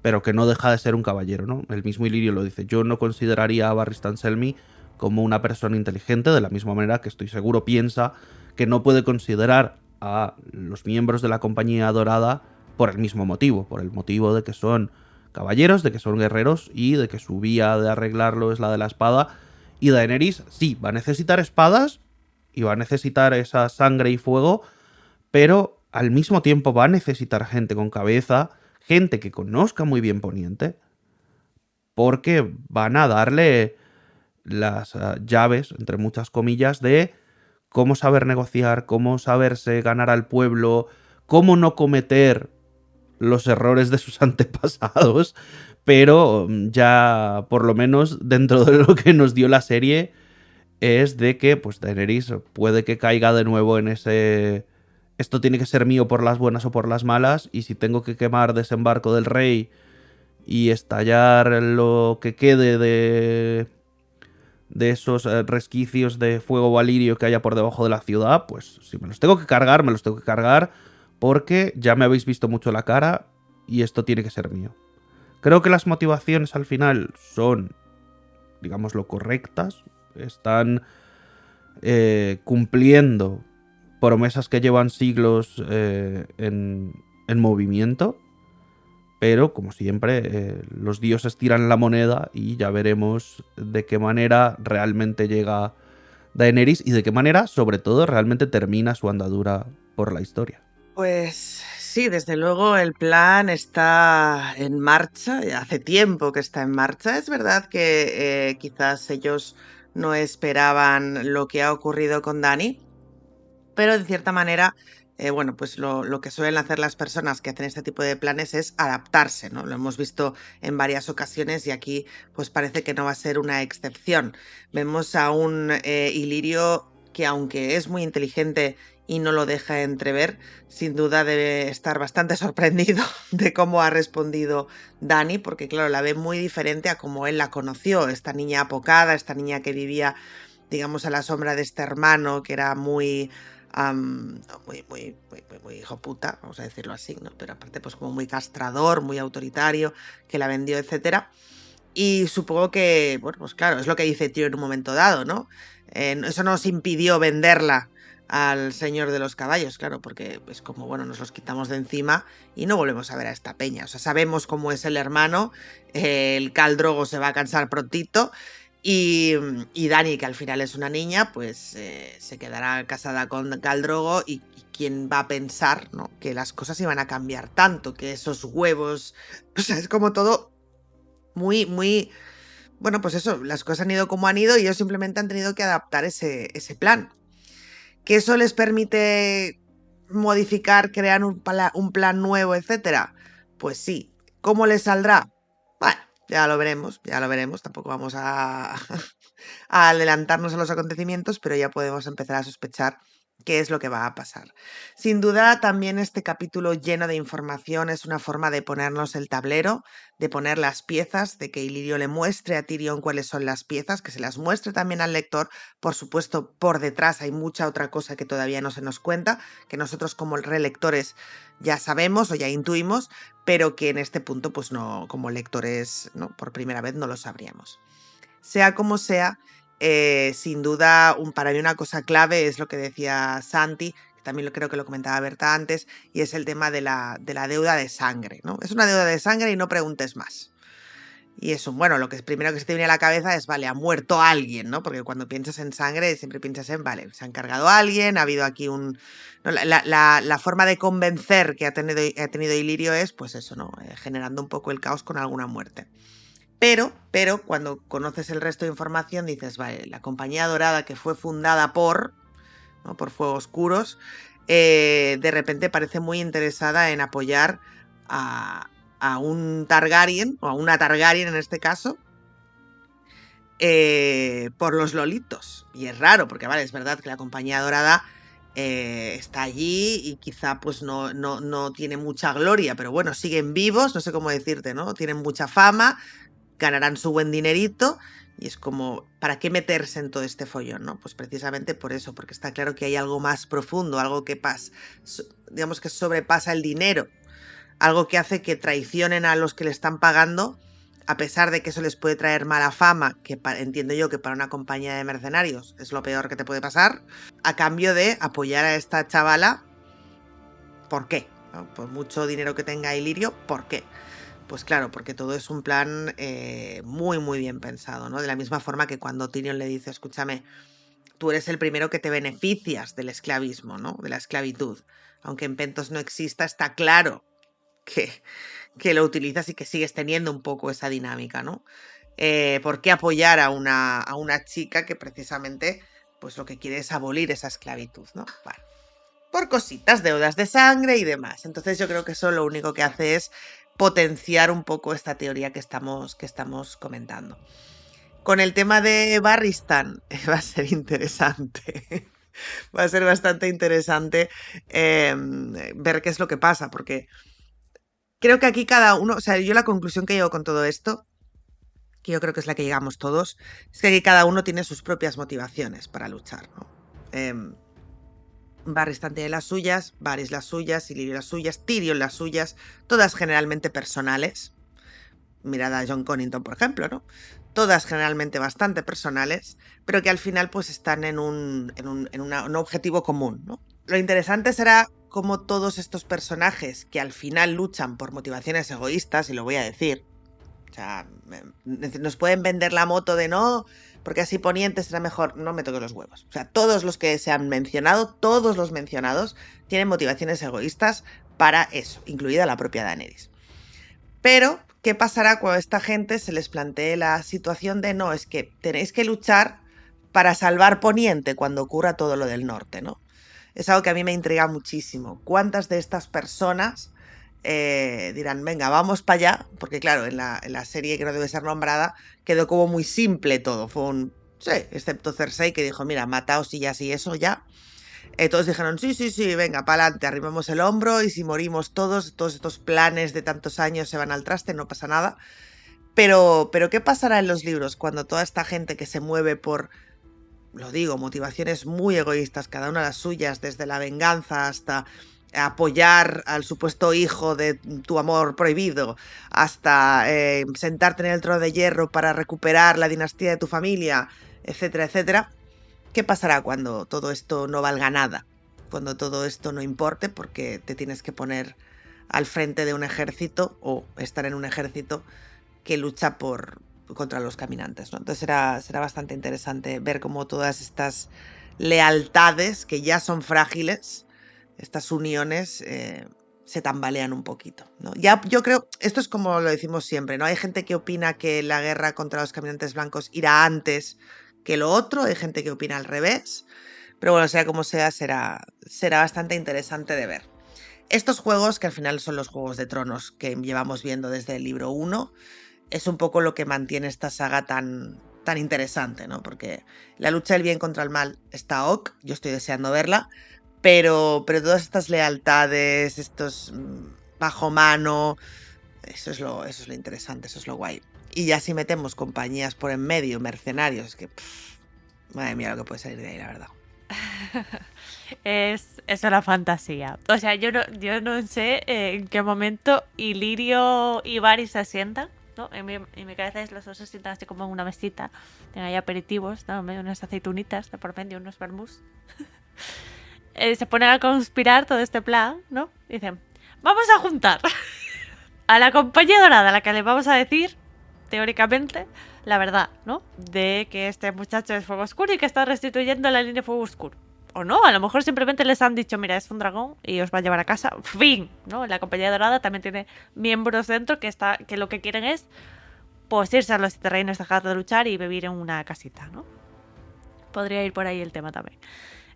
pero que no deja de ser un caballero, ¿no? El mismo Illyrio lo dice. Yo no consideraría a Barristan Selmy como una persona inteligente, de la misma manera que estoy seguro piensa que no puede considerar a los miembros de la Compañía Dorada por el mismo motivo, por el motivo de que son caballeros, de que son guerreros y de que su vía de arreglarlo es la de la espada. Y Daenerys sí, va a necesitar espadas y va a necesitar esa sangre y fuego, pero al mismo tiempo va a necesitar gente con cabeza, gente que conozca muy bien Poniente, porque van a darle las llaves, entre muchas comillas, de cómo saber negociar, cómo saberse ganar al pueblo, cómo no cometer los errores de sus antepasados, pero ya por lo menos dentro de lo que nos dio la serie es de que pues Daenerys puede que caiga de nuevo en ese esto tiene que ser mío por las buenas o por las malas, y si tengo que quemar Desembarco del Rey y estallar lo que quede de esos resquicios de fuego valirio que haya por debajo de la ciudad, pues si me los tengo que cargar, me los tengo que cargar, porque ya me habéis visto mucho la cara y esto tiene que ser mío. Creo que las motivaciones al final son, digámoslo, correctas. Están cumpliendo promesas que llevan siglos en movimiento. Pero, como siempre, los dioses tiran la moneda y ya veremos de qué manera realmente llega Daenerys y de qué manera, sobre todo, realmente termina su andadura por la historia. Pues sí, desde luego el plan está en marcha, ya hace tiempo que está en marcha. Es verdad que quizás ellos no esperaban lo que ha ocurrido con Dany, pero de cierta manera, bueno, pues lo que suelen hacer las personas que hacen este tipo de planes es adaptarse, ¿no? Lo hemos visto en varias ocasiones y aquí pues parece que no va a ser una excepción. Vemos a un Illyrio que, aunque es muy inteligente y no lo deja entrever, sin duda debe estar bastante sorprendido de cómo ha respondido Dany, porque claro, la ve muy diferente a como él la conoció, esta niña apocada, esta niña que vivía, digamos, a la sombra de este hermano que era muy muy hijo puta, vamos a decirlo así, ¿no? Pero aparte, pues como muy castrador, muy autoritario, que la vendió, etcétera. Y supongo que, bueno, pues claro, es lo que dice Tío en un momento dado, ¿no? Eso nos impidió venderla al señor de los caballos, claro, porque pues como, bueno, nos los quitamos de encima y no volvemos a ver a esta peña. O sea, sabemos cómo es el hermano, el Khal Drogo se va a cansar prontito. Y Dany, que al final es una niña, pues se quedará casada con Khal Drogo y quién va a pensar, ¿no?, que las cosas iban a cambiar tanto, que esos huevos, o sea, es como todo muy, bueno, pues eso, las cosas han ido como han ido y ellos simplemente han tenido que adaptar ese plan. Que eso les permite modificar, crear un plan nuevo, etcétera. Pues sí. ¿Cómo les saldrá? Bueno, ya lo veremos, tampoco vamos a adelantarnos a los acontecimientos, pero ya podemos empezar a sospechar qué es lo que va a pasar. Sin duda, también este capítulo lleno de información es una forma de ponernos el tablero, de poner las piezas, de que Illyrio le muestre a Tyrion cuáles son las piezas, que se las muestre también al lector. Por supuesto, por detrás hay mucha otra cosa que todavía no se nos cuenta, que nosotros como relectores ya sabemos o ya intuimos, pero que en este punto, pues no, como lectores, ¿no?, por primera vez no lo sabríamos. Sea como sea, sin duda, para mí una cosa clave es lo que decía Santi, que también creo que lo comentaba Berta antes, y es el tema de la deuda de sangre, ¿no? Es una deuda de sangre y no preguntes más. Y eso, bueno, lo que primero que se te viene a la cabeza es, vale, ha muerto alguien, ¿no? Porque cuando piensas en sangre siempre piensas en, vale, se ha encargado a alguien, ha habido aquí un... ¿no? La forma de convencer que ha tenido Ilirio es, pues eso, ¿no? Generando un poco el caos con alguna muerte. Pero cuando conoces el resto de información dices, vale, la Compañía Dorada que fue fundada ¿no? por Fuegos Oscuros, de repente parece muy interesada en apoyar a un Targaryen, o a una Targaryen en este caso, por los lolitos. Y es raro, porque vale, es verdad que la Compañía Dorada está allí y quizá pues no tiene mucha gloria, pero bueno, siguen vivos, no sé cómo decirte, ¿no? Tienen mucha fama, ganarán su buen dinerito y es como, ¿para qué meterse en todo este follón, no? Pues precisamente por eso, porque está claro que hay algo más profundo, algo que digamos que sobrepasa el dinero, algo que hace que traicionen a los que le están pagando, a pesar de que eso les puede traer mala fama, que entiendo yo que para una compañía de mercenarios es lo peor que te puede pasar, a cambio de apoyar a esta chavala. ¿Por qué? ¿No? Por mucho dinero que tenga Ilirio, ¿por qué? Pues claro, porque todo es un plan muy, muy bien pensado, ¿no? De la misma forma que cuando Tyrion le dice, escúchame, tú eres el primero que te beneficias del esclavismo, ¿no? De la esclavitud. Aunque en Pentos no exista, está claro que lo utilizas y que sigues teniendo un poco esa dinámica, ¿no? ¿Por qué apoyar a una chica que precisamente pues lo que quiere es abolir esa esclavitud, ¿no? Bueno, por cositas, deudas de sangre y demás. Entonces yo creo que eso lo único que hace es potenciar un poco esta teoría que estamos comentando. Con el tema de Barristan va a ser interesante. Va a ser bastante interesante ver qué es lo que pasa, porque creo que aquí cada uno, o sea, yo la conclusión que llego con todo esto, que yo creo que es la que llegamos todos, es que aquí cada uno tiene sus propias motivaciones para luchar, ¿no? Barristan tiene las suyas, Varys las suyas, Ilirio las suyas, Tyrion las suyas, todas generalmente personales. Mirad a John Connington, por ejemplo, ¿no? Todas generalmente bastante personales, pero que al final pues están en un objetivo común, ¿no? Lo interesante será cómo todos estos personajes que al final luchan por motivaciones egoístas, y lo voy a decir, o sea, nos pueden vender la moto de no, porque así Poniente será mejor. No me toque los huevos. O sea, todos los que se han mencionado, todos los mencionados, tienen motivaciones egoístas para eso, incluida la propia Daenerys. Pero, ¿qué pasará cuando a esta gente se les plantee la situación de no, es que tenéis que luchar para salvar Poniente cuando ocurra todo lo del norte, ¿no? Es algo que a mí me intriga muchísimo. ¿Cuántas de estas personas dirán, venga, vamos para allá? Porque claro, en la serie que no debe ser nombrada, quedó como muy simple todo. Fue un, sí, excepto Cersei que dijo, mira, mataos y ya, sí, eso ya. Todos dijeron, sí, venga, para adelante, arrimamos el hombro y si morimos todos estos planes de tantos años se van al traste, no pasa nada. Pero ¿qué pasará en los libros cuando toda esta gente que se mueve por, lo digo, motivaciones muy egoístas, cada una las suyas, desde la venganza hasta apoyar al supuesto hijo de tu amor prohibido, hasta sentarte en el trono de hierro para recuperar la dinastía de tu familia, etcétera, etcétera? ¿Qué pasará cuando todo esto no valga nada? Cuando todo esto no importe porque te tienes que poner al frente de un ejército o estar en un ejército que lucha contra los caminantes, ¿no? Entonces será bastante interesante ver cómo todas estas lealtades que ya son frágiles, estas uniones, se tambalean un poquito, ¿no? Ya yo creo, esto es como lo decimos siempre, ¿no? Hay gente que opina que la guerra contra los caminantes blancos irá antes que lo otro, hay gente que opina al revés, pero bueno, sea como sea, será bastante interesante de ver. Estos juegos, que al final son los Juegos de Tronos que llevamos viendo desde el libro 1, es un poco lo que mantiene esta saga tan interesante, ¿no? Porque la lucha del bien contra el mal está ok, yo estoy deseando verla, pero todas estas lealtades, estos bajo mano, eso es lo interesante, eso es lo guay. Y ya si metemos compañías por en medio, mercenarios, que madre mía lo que puede salir de ahí, la verdad. Es la fantasía. O sea, yo no sé en qué momento Ilirio y Varys se asientan. ¿no? En mi cabeza es los osos sientan así como en una mesita, tienen ahí aperitivos, ¿no? Medio unas aceitunitas de por medio, unos vermús. Se ponen a conspirar todo este plan, ¿no? Dicen, vamos a juntar a la compañía dorada, a la que le vamos a decir, teóricamente, la verdad, ¿no? De que este muchacho es fuego oscuro y que está restituyendo la línea fuego oscuro. O no, a lo mejor simplemente les han dicho, mira, es un dragón y os va a llevar a casa. Fin, ¿no? La compañía dorada también tiene miembros dentro que lo que quieren es pues irse a los siete reinos, dejar de luchar y vivir en una casita, ¿no? Podría ir por ahí el tema también.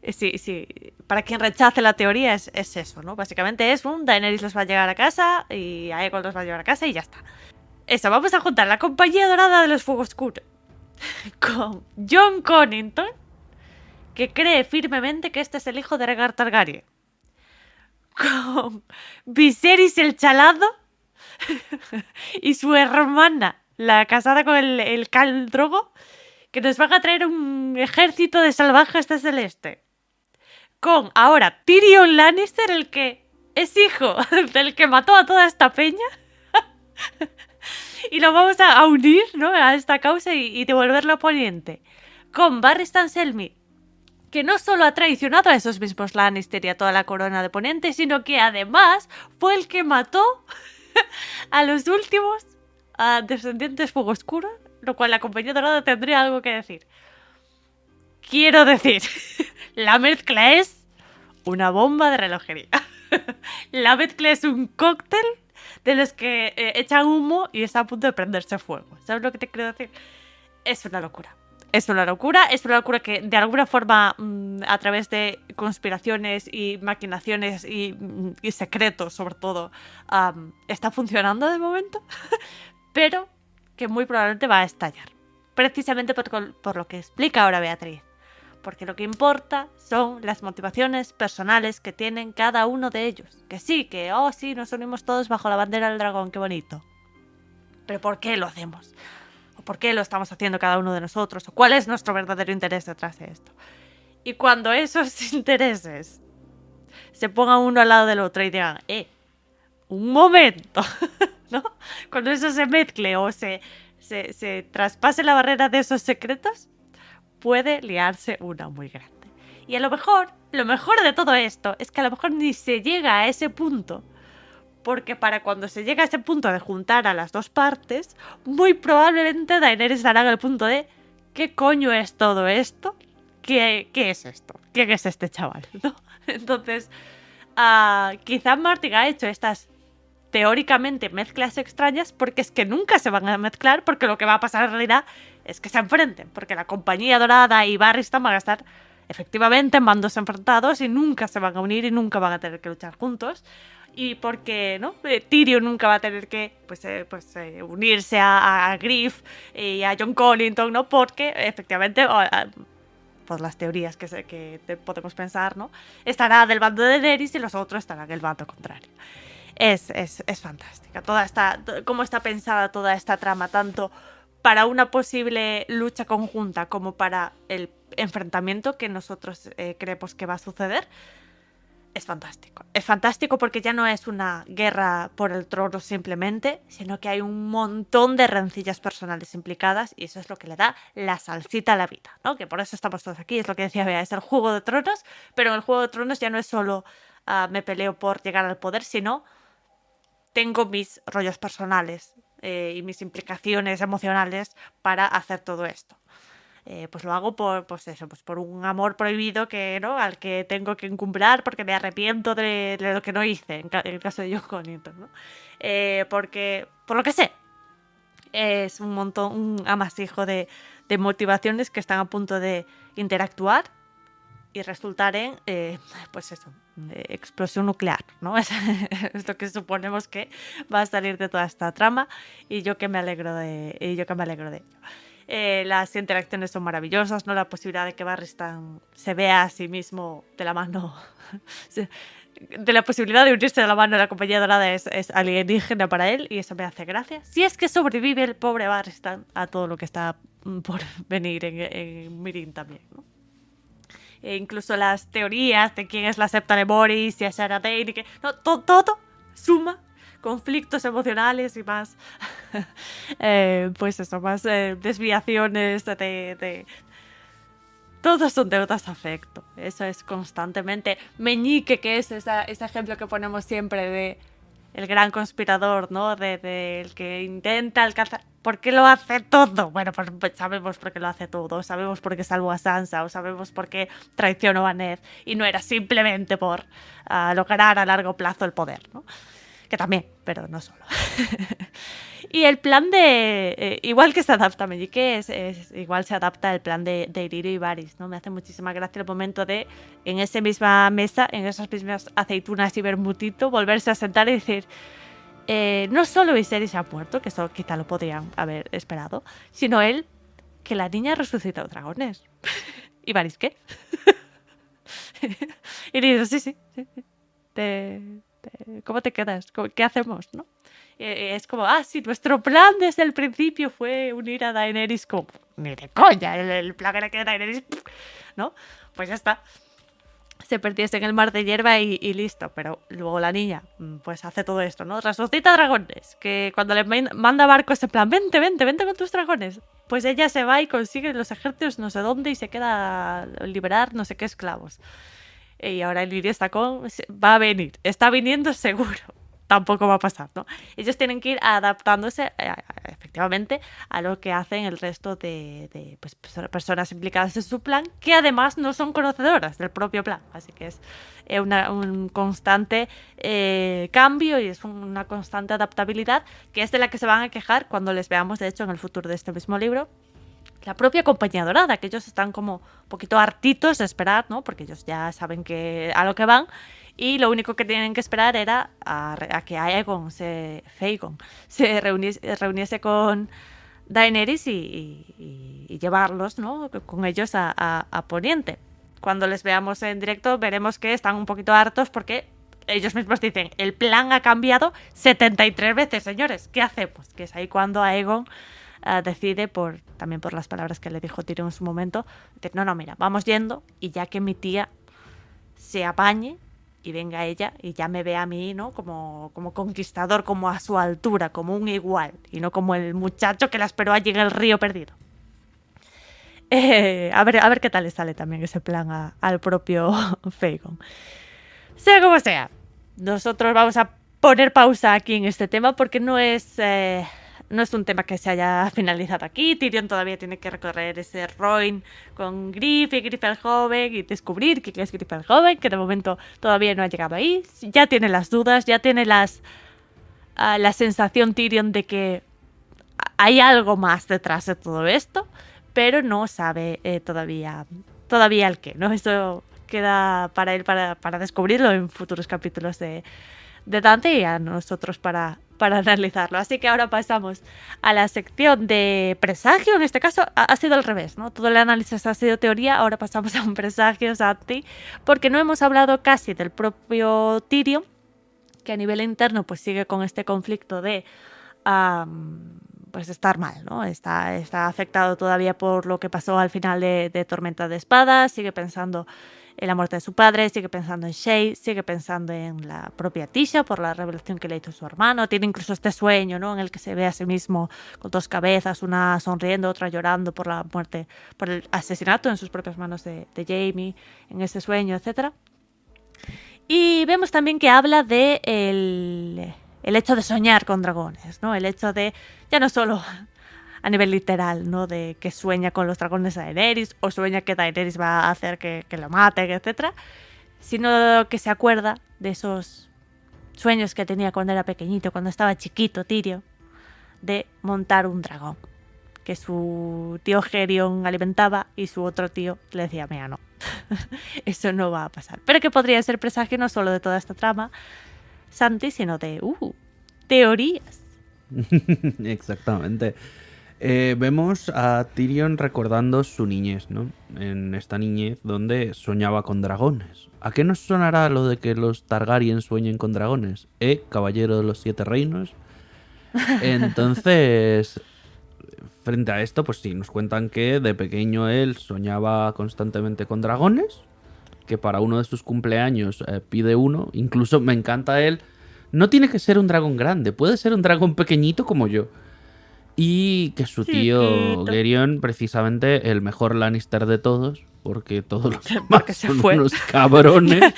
Sí, para quien rechace la teoría es eso, ¿no? Básicamente es Daenerys los va a llegar a casa y Aegon los va a llevar a casa y ya está. Eso, vamos a juntar la compañía dorada de los fuegos oscuros con Jon Connington, que cree firmemente que este es el hijo de Rhaegar Targaryen, con Viserys el Chalado y su hermana, la casada con el Khal Drogo, que nos van a traer un ejército de salvajes desde el este. Con ahora Tyrion Lannister, el que es hijo del que mató a toda esta peña. Y lo vamos a unir, ¿no? A esta causa y devolverlo a Poniente. Con Barristan Selmy, que no solo ha traicionado a esos mismos Lannister y a toda la corona de Poniente, sino que además fue el que mató a los últimos descendientes Fuego Oscuro, lo cual la compañía dorada tendría algo que decir. Quiero decir, la mezcla es una bomba de relojería. La mezcla es un cóctel de los que echan humo y está a punto de prenderse fuego. ¿Sabes lo que te quiero decir? Es una locura. Es una locura que de alguna forma, a través de conspiraciones y maquinaciones y secretos, sobre todo, está funcionando de momento, pero que muy probablemente va a estallar. Precisamente por lo que explica ahora Beatriz. Porque lo que importa son las motivaciones personales que tienen cada uno de ellos. Que sí, nos unimos todos bajo la bandera del dragón, qué bonito. Pero ¿por qué lo hacemos? ¿O por qué lo estamos haciendo cada uno de nosotros? ¿O cuál es nuestro verdadero interés detrás de esto? Y cuando esos intereses se pongan uno al lado del otro y digan, un momento, ¿no? Cuando eso se mezcle o se traspase la barrera de esos secretos, puede liarse una muy grande. Y a lo mejor de todo esto es que a lo mejor ni se llega a ese punto. Porque para cuando se llega a ese punto de juntar a las dos partes, muy probablemente Daenerys dará el punto de ¿qué coño es todo esto? ¿Qué es esto? ¿Quién es este chaval? ¿No? Entonces, quizá Martin ha hecho estas teóricamente mezclas extrañas porque es que nunca se van a mezclar, porque lo que va a pasar en realidad es que se enfrenten, porque la compañía dorada y Barristan van a estar efectivamente en bandos enfrentados y nunca se van a unir y nunca van a tener que luchar juntos. Y porque, ¿no? Tyrion nunca va a tener que unirse a Griff y a Jon Connington, ¿no? Porque efectivamente, por las teorías que podemos pensar, ¿no? Estará del bando de Daenerys y los otros estarán del bando contrario. Es fantástica. Cómo está pensada toda esta trama, tanto para una posible lucha conjunta como para el enfrentamiento que nosotros creemos que va a suceder. Es fantástico. Es fantástico porque ya no es una guerra por el trono simplemente, sino que hay un montón de rencillas personales implicadas y eso es lo que le da la salsita a la vida, ¿no? Que por eso estamos todos aquí, es lo que decía Bea, es el Juego de Tronos, pero en el Juego de Tronos ya no es solo me peleo por llegar al poder, sino tengo mis rollos personales y mis implicaciones emocionales para hacer todo esto. Pues lo hago por un amor prohibido al que tengo que encumbrar porque me arrepiento de lo que no hice, en el caso de Jon Connington, ¿no? Porque, por lo que sé, es un amasijo de motivaciones que están a punto de interactuar y resultar en, explosión nuclear, ¿no? Es lo que suponemos que va a salir de toda esta trama y yo que me alegro de ello. Las interacciones son maravillosas, ¿no? La posibilidad de que Barristan se vea a sí mismo de la mano, de la posibilidad de unirse de la mano a la compañía dorada es alienígena para él y eso me hace gracia. Si es que sobrevive el pobre Barristan a todo lo que está por venir en Meereen también, ¿no? Incluso las teorías de quién es la septa de Morris y a Shara Dane, todo suma conflictos emocionales y más, pues eso, más desviaciones de... Todos son deudas de afecto. Eso es constantemente. Meñique, que es ese ejemplo que ponemos siempre de el gran conspirador, ¿no? De el que intenta alcanzar... ¿Por qué lo hace todo? Bueno, pues sabemos por qué lo hace todo. Sabemos por qué salvó a Sansa. O sabemos por qué traicionó a Ned. Y no era simplemente por lograr a largo plazo el poder, ¿no? Que también, pero no solo. Y el plan de... igual que se adapta a Meñique, igual se adapta el plan de Illyrio y Varys, ¿no? Me hace muchísima gracia el momento de, en esa misma mesa, en esas mismas aceitunas y vermutito, volverse a sentar y decir... no solo Viserys se ha muerto, que eso quizá lo podrían haber esperado, sino él, que la niña ha resucitado dragones. ¿Y Varys qué? Y dice, sí. ¿Cómo te quedas? ¿Qué hacemos, no? Es como, sí, nuestro plan desde el principio fue unir a Daenerys como... Ni de coña, el plan era que Daenerys... ¿no? Pues ya está. Se perdiese en el mar de hierba y listo. Pero luego la niña, pues hace todo esto, ¿no? Resucita dragones. Que cuando le manda barcos en plan, vente con tus dragones. Pues ella se va y consigue los ejércitos no sé dónde y se queda a liberar no sé qué esclavos. Y ahora el Illyrio va a venir. Está viniendo seguro. Tampoco va a pasar, ¿no? Ellos tienen que ir adaptándose efectivamente a lo que hacen el resto de pues, personas implicadas en su plan, que además no son conocedoras del propio plan. Así que es un constante cambio y es una constante adaptabilidad, que es de la que se van a quejar cuando les veamos, de hecho, en el futuro de este mismo libro. La propia Compañía Dorada, que ellos están como un poquito hartitos de esperar, ¿no? Porque ellos ya saben a lo que van. Y lo único que tienen que esperar era a que Aegon se reuniese con Daenerys y llevarlos, ¿no? Con ellos a Poniente. Cuando les veamos en directo veremos que están un poquito hartos porque ellos mismos dicen, el plan ha cambiado 73 veces, señores. ¿Qué hacemos? Que es ahí cuando Aegon decide, también por las palabras que le dijo Tyrion en su momento, decir, no, mira, vamos yendo y ya que mi tía se apañe y venga ella y ya me ve a mí, ¿no? Como conquistador, como a su altura, como un igual, y no como el muchacho que la esperó allí en el río perdido. A ver qué tal le sale también ese plan al propio Aegon. Sea como sea, nosotros vamos a poner pausa aquí en este tema porque no es un tema que se haya finalizado aquí. Tyrion todavía tiene que recorrer ese Roin con Griff y Griff el joven y descubrir que es Griff el joven, que de momento todavía no ha llegado ahí. Ya tiene las dudas, ya tiene la sensación Tyrion de que hay algo más detrás de todo esto, pero no sabe todavía el qué, ¿no? Eso queda para él para descubrirlo en futuros capítulos de Dante y a nosotros para analizarlo. Así que ahora pasamos a la sección de presagio. En este caso ha sido al revés, ¿no? Todo el análisis ha sido teoría, ahora pasamos a un presagio, Santi, porque no hemos hablado casi del propio Tyrion, que a nivel interno pues sigue con este conflicto de pues estar mal, ¿no? Está afectado todavía por lo que pasó al final de Tormenta de Espadas, sigue pensando en la muerte de su padre, sigue pensando en Shae, sigue pensando en la propia Tisha por la revelación que le hizo su hermano, tiene incluso este sueño, ¿no? En el que se ve a sí mismo con dos cabezas, una sonriendo, otra llorando por la muerte, por el asesinato en sus propias manos de Jaime, en ese sueño, etc. Y vemos también que habla de el hecho de soñar con dragones, ¿no? El hecho de, ya no solo a nivel literal, ¿no? De que sueña con los dragones de Daenerys o sueña que Daenerys va a hacer que lo maten, etc. Sino que se acuerda de esos sueños que tenía cuando era pequeñito, cuando estaba chiquito, Tyrion, de montar un dragón. Que su tío Gerion alimentaba y su otro tío le decía, mira, no, eso no va a pasar. Pero que podría ser presagio no solo de toda esta trama, Santi, sino de teorías. Exactamente. Vemos a Tyrion recordando su niñez, ¿no? En esta niñez donde soñaba con dragones. ¿A qué nos sonará lo de que los Targaryen sueñen con dragones? Caballero de los 7 reinos. Entonces, frente a esto, pues sí, nos cuentan que de pequeño él soñaba constantemente con dragones, que para uno de sus cumpleaños pide uno. Incluso me encanta él No tiene que ser un dragón grande, puede ser un dragón pequeñito como yo. Y que su tío Chiquito. Gerion, precisamente el mejor Lannister de todos, porque todos los demás Porque se son fue. unos cabrones.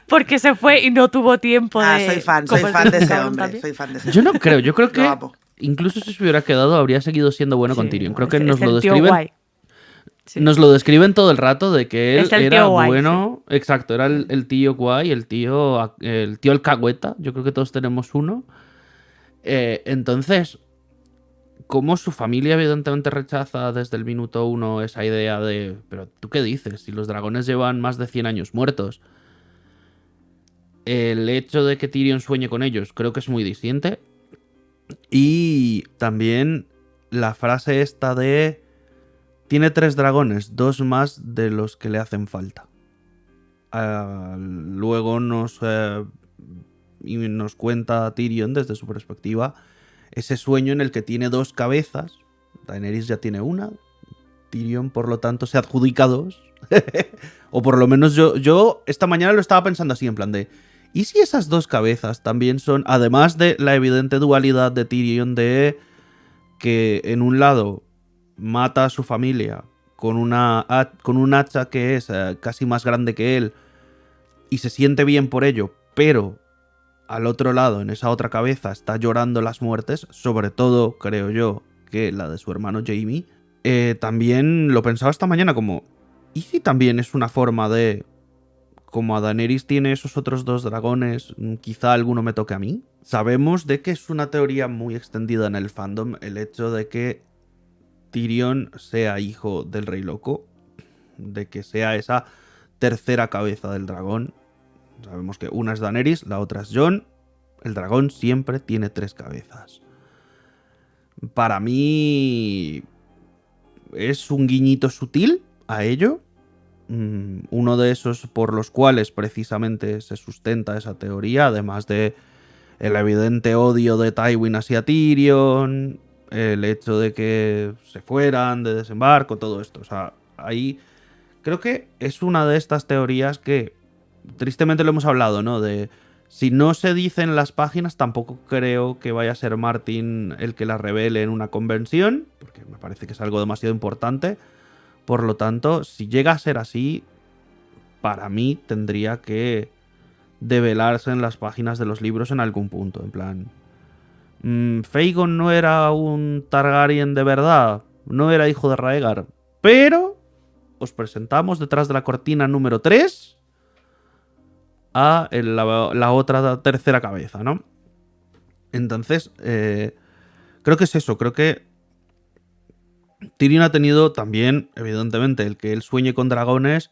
Porque se fue y no tuvo tiempo de... Soy fan como el de ese cabrón hombre. también. Soy fan de ese Yo no hombre. creo, yo creo Lo que amo. incluso si se hubiera quedado habría seguido siendo bueno con Sí, Tyrion. no, Creo que es nos lo el tío describen. guay. Sí. Nos lo describen todo el rato de que él Es el era tío guay, bueno. Exacto, era el tío guay, el tío alcahueta. Yo creo que todos tenemos uno. Entonces, como su familia evidentemente rechaza desde el minuto 1 esa idea de, pero ¿tú qué dices? Si los dragones llevan más de 100 años muertos. El hecho de que Tyrion sueñe con ellos creo que es muy distinto. Y también la frase esta de... Tiene 3 dragones, 2 más de los que le hacen falta. Luego nos cuenta Tyrion desde su perspectiva ese sueño en el que tiene 2 cabezas. Daenerys ya tiene una. Tyrion, por lo tanto, se adjudica 2. O por lo menos yo esta mañana lo estaba pensando así, en plan de... ¿Y si esas 2 cabezas también son, además de la evidente dualidad de Tyrion de que en un lado mata a su familia con un hacha que es casi más grande que él y se siente bien por ello, pero al otro lado, en esa otra cabeza, está llorando las muertes, sobre todo, creo yo, que la de su hermano Jaime? También lo pensaba esta mañana como... ¿Y si también es una forma de... Como a Daenerys tiene esos otros 2 dragones, quizá alguno me toque a mí? Sabemos de que es una teoría muy extendida en el fandom el hecho de que Tyrion sea hijo del Rey Loco, de que sea esa tercera cabeza del dragón. Sabemos que una es Daenerys, la otra es Jon. El dragón siempre tiene 3 cabezas. Para mí es un guiñito sutil a ello. Uno de esos por los cuales precisamente se sustenta esa teoría, además de el evidente odio de Tywin hacia Tyrion, el hecho de que se fueran de desembarco, todo esto. O sea, ahí creo que es una de estas teorías que tristemente lo hemos hablado, ¿no? De si no se dice en las páginas, tampoco creo que vaya a ser Martin el que la revele en una convención, porque me parece que es algo demasiado importante. Por lo tanto, si llega a ser así, para mí tendría que develarse en las páginas de los libros en algún punto. En plan, Fagon no era un Targaryen de verdad, no era hijo de Rhaegar, pero os presentamos detrás de la cortina número 3 a la otra tercera cabeza, ¿no? Entonces, creo que es eso, creo que Tyrion ha tenido también, evidentemente, el que él sueñe con dragones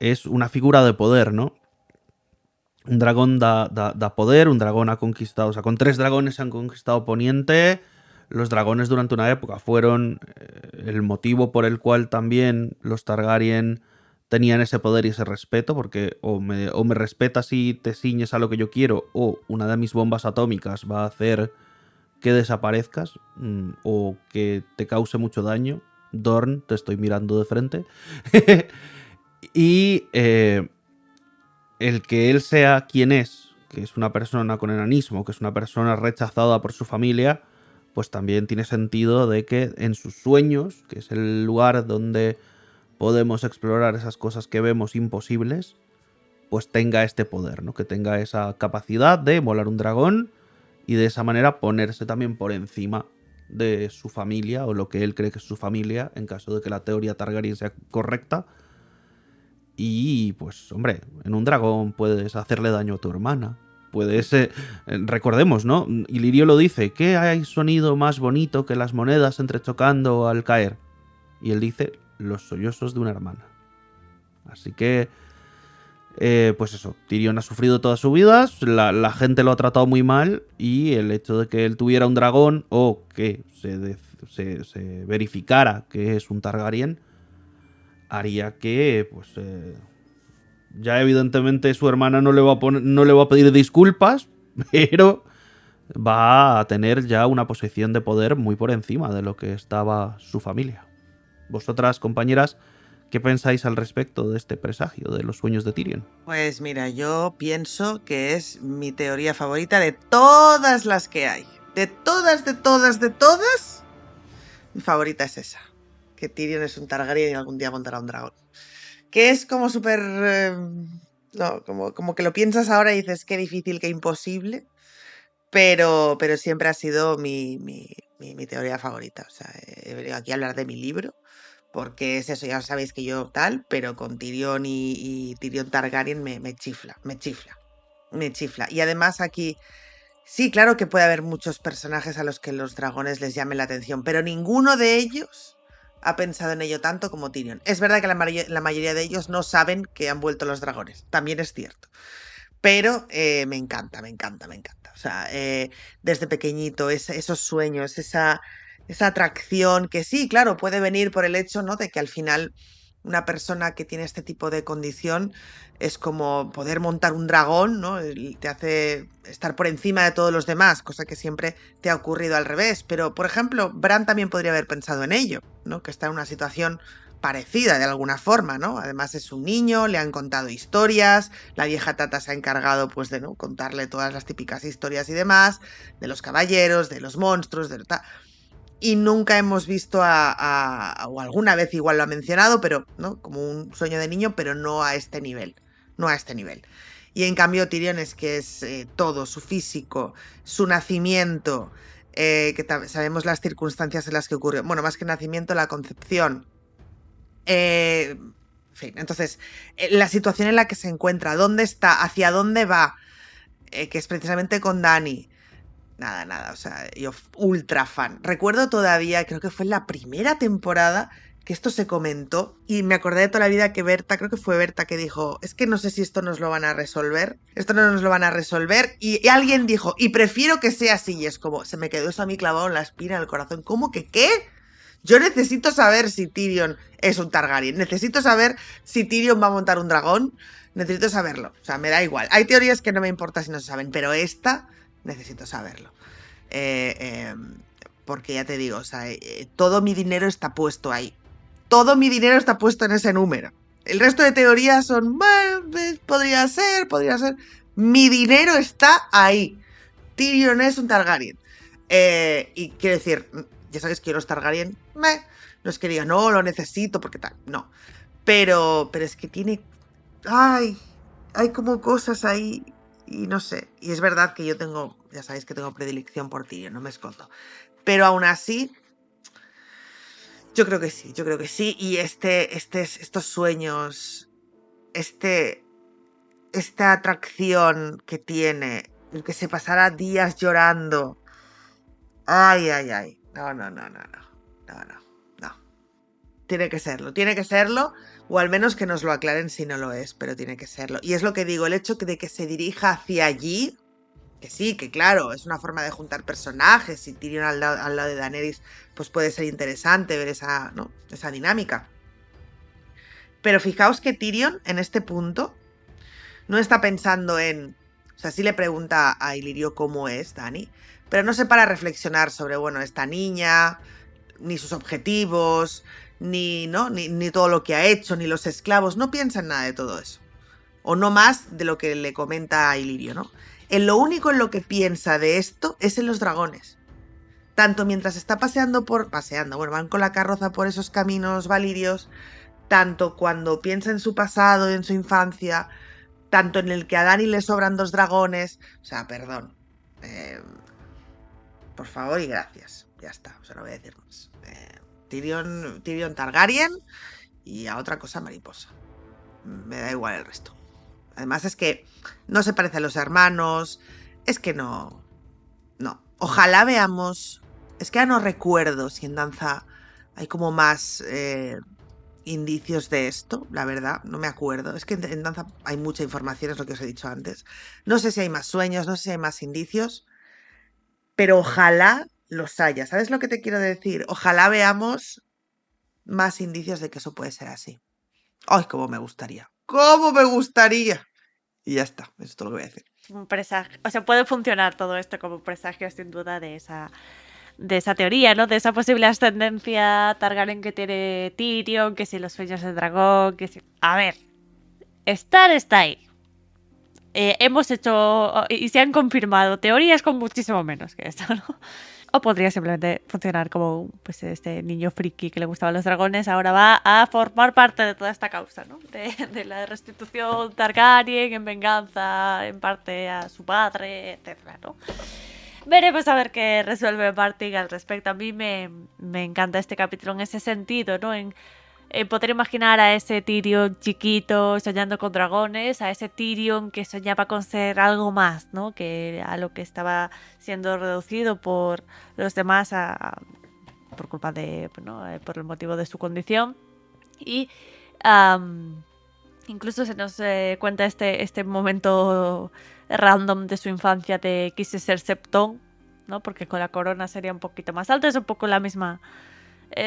es una figura de poder, ¿no? Un dragón da poder, un dragón ha conquistado, o sea, con 3 dragones se han conquistado Poniente. Los dragones durante una época fueron el motivo por el cual también los Targaryen tenían ese poder y ese respeto, porque o me respetas y te ciñes a lo que yo quiero, o una de mis bombas atómicas va a hacer que desaparezcas o que te cause mucho daño. Dorn, te estoy mirando de frente. Y el que él sea quien es, que es una persona con enanismo, que es una persona rechazada por su familia, pues también tiene sentido de que en sus sueños, que es el lugar donde podemos explorar esas cosas que vemos imposibles, pues tenga este poder, ¿no? Que tenga esa capacidad de volar un dragón y de esa manera ponerse también por encima de su familia o lo que él cree que es su familia, en caso de que la teoría Targaryen sea correcta. Y pues, hombre, en un dragón puedes hacerle daño a tu hermana. Puedes, recordemos, ¿no? Illyrio lo dice, ¿qué hay sonido más bonito que las monedas entrechocando al caer? Y él dice, los sollozos de una hermana. Así que, pues eso, Tyrion ha sufrido toda su vida, la gente lo ha tratado muy mal, y el hecho de que él tuviera un dragón o que se verificara que es un Targaryen haría que, pues, ya evidentemente su hermana no le va a pedir disculpas, pero va a tener ya una posición de poder muy por encima de lo que estaba su familia. Vosotras, compañeras, ¿Qué pensáis al respecto de este presagio de los sueños de Tyrion? Pues mira, yo pienso que es mi teoría favorita de todas las que hay. De todas, mi favorita es esa. Que Tyrion es un Targaryen y algún día montará un dragón. Que es como súper... no, como que lo piensas ahora y dices qué difícil, qué imposible. Pero siempre ha sido mi teoría favorita. O sea, he venido aquí a hablar de mi libro. Porque es eso, ya sabéis que yo tal, pero con Tyrion y Tyrion Targaryen me chifla, me chifla, me chifla. Y además aquí, sí, claro que puede haber muchos personajes a los que los dragones les llamen la atención, pero ninguno de ellos ha pensado en ello tanto como Tyrion. Es verdad que la mayoría de ellos no saben que han vuelto los dragones, también es cierto. Pero me encanta, me encanta, me encanta. O sea, desde pequeñito, esos sueños, esa atracción que sí, claro, puede venir por el hecho, ¿no? De que al final una persona que tiene este tipo de condición es como poder montar un dragón, ¿no? Te hace estar por encima de todos los demás, cosa que siempre te ha ocurrido al revés. Pero, por ejemplo, Bran también podría haber pensado en ello, ¿no? Que está en una situación parecida de alguna forma, ¿no? Además es un niño, le han contado historias, la vieja Tata se ha encargado pues de, ¿no?, contarle todas las típicas historias y demás, de los caballeros, de los monstruos, y nunca hemos visto o alguna vez igual lo ha mencionado, pero, ¿no?, como un sueño de niño, pero no a este nivel, no a este nivel. Y en cambio Tyrion es que es todo, su físico, su nacimiento, que sabemos las circunstancias en las que ocurrió, bueno, más que nacimiento, la concepción, en fin, entonces, la situación en la que se encuentra, dónde está, hacia dónde va, que es precisamente con Dany. Nada, o sea, yo ultra fan. Recuerdo todavía, creo que fue en la primera temporada que esto se comentó y me acordé de toda la vida que Berta, creo que fue Berta que dijo, es que no sé si esto nos lo van a resolver, esto no nos lo van a resolver, y alguien dijo, y prefiero que sea así, y es como, se me quedó eso a mí clavado en la espina, en el corazón, ¿cómo que qué? Yo necesito saber si Tyrion es un Targaryen. Necesito saber si Tyrion va a montar un dragón. Necesito saberlo. O sea, me da igual. Hay teorías que no me importa si no se saben, pero esta necesito saberlo. Eh, eh, porque ya te digo, o sea, todo mi dinero está puesto ahí. Todo mi dinero está puesto en ese número. El resto de teorías son, bueno, podría ser. Mi dinero está ahí. Tyrion es un Targaryen. Y quiero decir, ya sabéis que yo los Targaryen, no es que diga, no, lo necesito, porque tal, no. Pero es que tiene... Ay, hay como cosas ahí y no sé. Y es verdad que yo tengo, ya sabéis que tengo predilección por Tyrion, no me escondo. Pero aún así, yo creo que sí. Y estos sueños, esta atracción que tiene, el que se pasara días llorando. Ay. No. Tiene que serlo, o al menos que nos lo aclaren si no lo es, pero tiene que serlo. Y es lo que digo, el hecho de que se dirija hacia allí, que sí, que claro, es una forma de juntar personajes, y Tyrion al lado de Daenerys, pues puede ser interesante ver esa, ¿no?, esa dinámica. Pero fijaos que Tyrion, en este punto, no está pensando en... O sea, sí le pregunta a Illyrio cómo es Dany, pero no se para a reflexionar sobre, bueno, esta niña, ni sus objetivos, ni todo lo que ha hecho, ni los esclavos. No piensa en nada de todo eso. O no más de lo que le comenta a Illyrio, ¿no? En lo único en lo que piensa de esto es en los dragones. Tanto mientras está bueno, van con la carroza por esos caminos valirios, tanto cuando piensa en su pasado, en su infancia, tanto en el que a Dany le sobran 2 dragones. O sea, perdón. Por favor y gracias. Ya está, o sea, no voy a decir más. Tyrion Targaryen y a otra cosa mariposa. Me da igual el resto. Además es que no se parece a los hermanos. Es que no. No. Ojalá veamos... Es que ya no recuerdo si en Danza hay como más... indicios de esto, la verdad, no me acuerdo. Es que en Danza hay mucha información, es lo que os he dicho antes. No sé si hay más sueños, no sé si hay más indicios, pero ojalá los haya. ¿Sabes lo que te quiero decir? Ojalá veamos más indicios de que eso puede ser así. ¡Ay, cómo me gustaría! ¡Cómo me gustaría! Y ya está, eso es todo lo que voy a decir. Un presagio, o sea, puede funcionar todo esto como presagio sin duda de de esa teoría, ¿no? De esa posible ascendencia Targaryen que tiene Tyrion, que si los sueños del dragón, que si... A ver, está ahí. Hemos hecho y se han confirmado teorías con muchísimo menos que esto, ¿no? O podría simplemente funcionar como pues, este niño friki que le gustaban los dragones, ahora va a formar parte de toda esta causa, ¿no? De la restitución Targaryen en venganza en parte a su padre, etcétera, ¿no? Veremos a ver qué resuelve Martin al respecto. A mí me encanta este capítulo en ese sentido, ¿no? En poder imaginar a ese Tyrion chiquito soñando con dragones, a ese Tyrion que soñaba con ser algo más, ¿no? Que a lo que estaba siendo reducido por los demás por culpa de, ¿no? Por el motivo de su condición. Y incluso se nos cuenta este momento random de su infancia de quise ser septón, ¿no? Porque con la corona sería un poquito más alto, es un poco el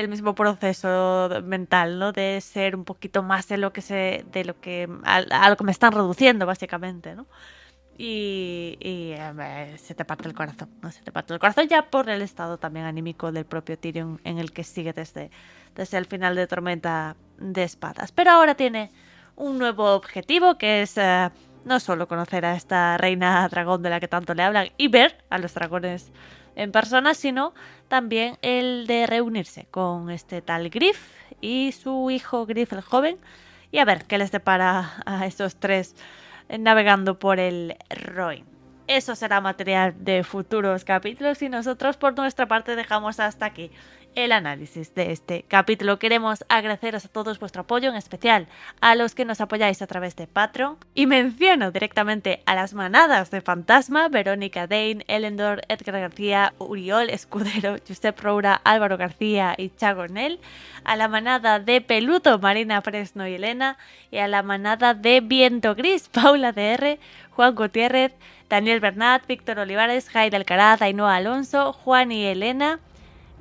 mismo proceso mental, ¿no? De ser un poquito más de lo que a lo que me están reduciendo, básicamente, ¿no? Y se te parte el corazón, ¿no? Se te parte el corazón ya por el estado también anímico del propio Tyrion en el que sigue desde el final de Tormenta de Espadas. Pero ahora tiene un nuevo objetivo que es no solo conocer a esta reina dragón de la que tanto le hablan y ver a los dragones en persona, sino también el de reunirse con este tal Griff y su hijo Griff el joven y a ver qué les depara a esos tres navegando por el Roin. Eso será material de futuros capítulos y nosotros por nuestra parte dejamos hasta aquí el análisis de este capítulo. Queremos agradeceros a todos vuestro apoyo, en especial a los que nos apoyáis a través de Patreon. Y menciono directamente a las manadas de Fantasma, Verónica Dane, Elendor, Edgar García, Uriol Escudero, Josep Roura, Álvaro García y Chago Nel, a la manada de Peludo, Marina Fresno y Elena, y a la manada de Viento Gris, Paula DR, Juan Gutiérrez, Daniel Bernat, Víctor Olivares, Jaime Alcaraz, Ainhoa Alonso, Juan y Elena,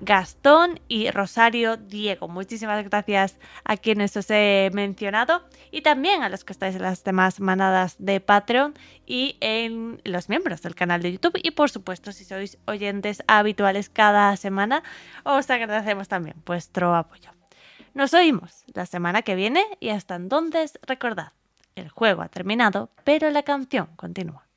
Gastón y Rosario Diego. Muchísimas gracias a quienes os he mencionado y también a los que estáis en las demás manadas de Patreon y en los miembros del canal de YouTube y por supuesto si sois oyentes habituales cada semana os agradecemos también vuestro apoyo. Nos oímos la semana que viene y hasta entonces recordad, el juego ha terminado pero la canción continúa.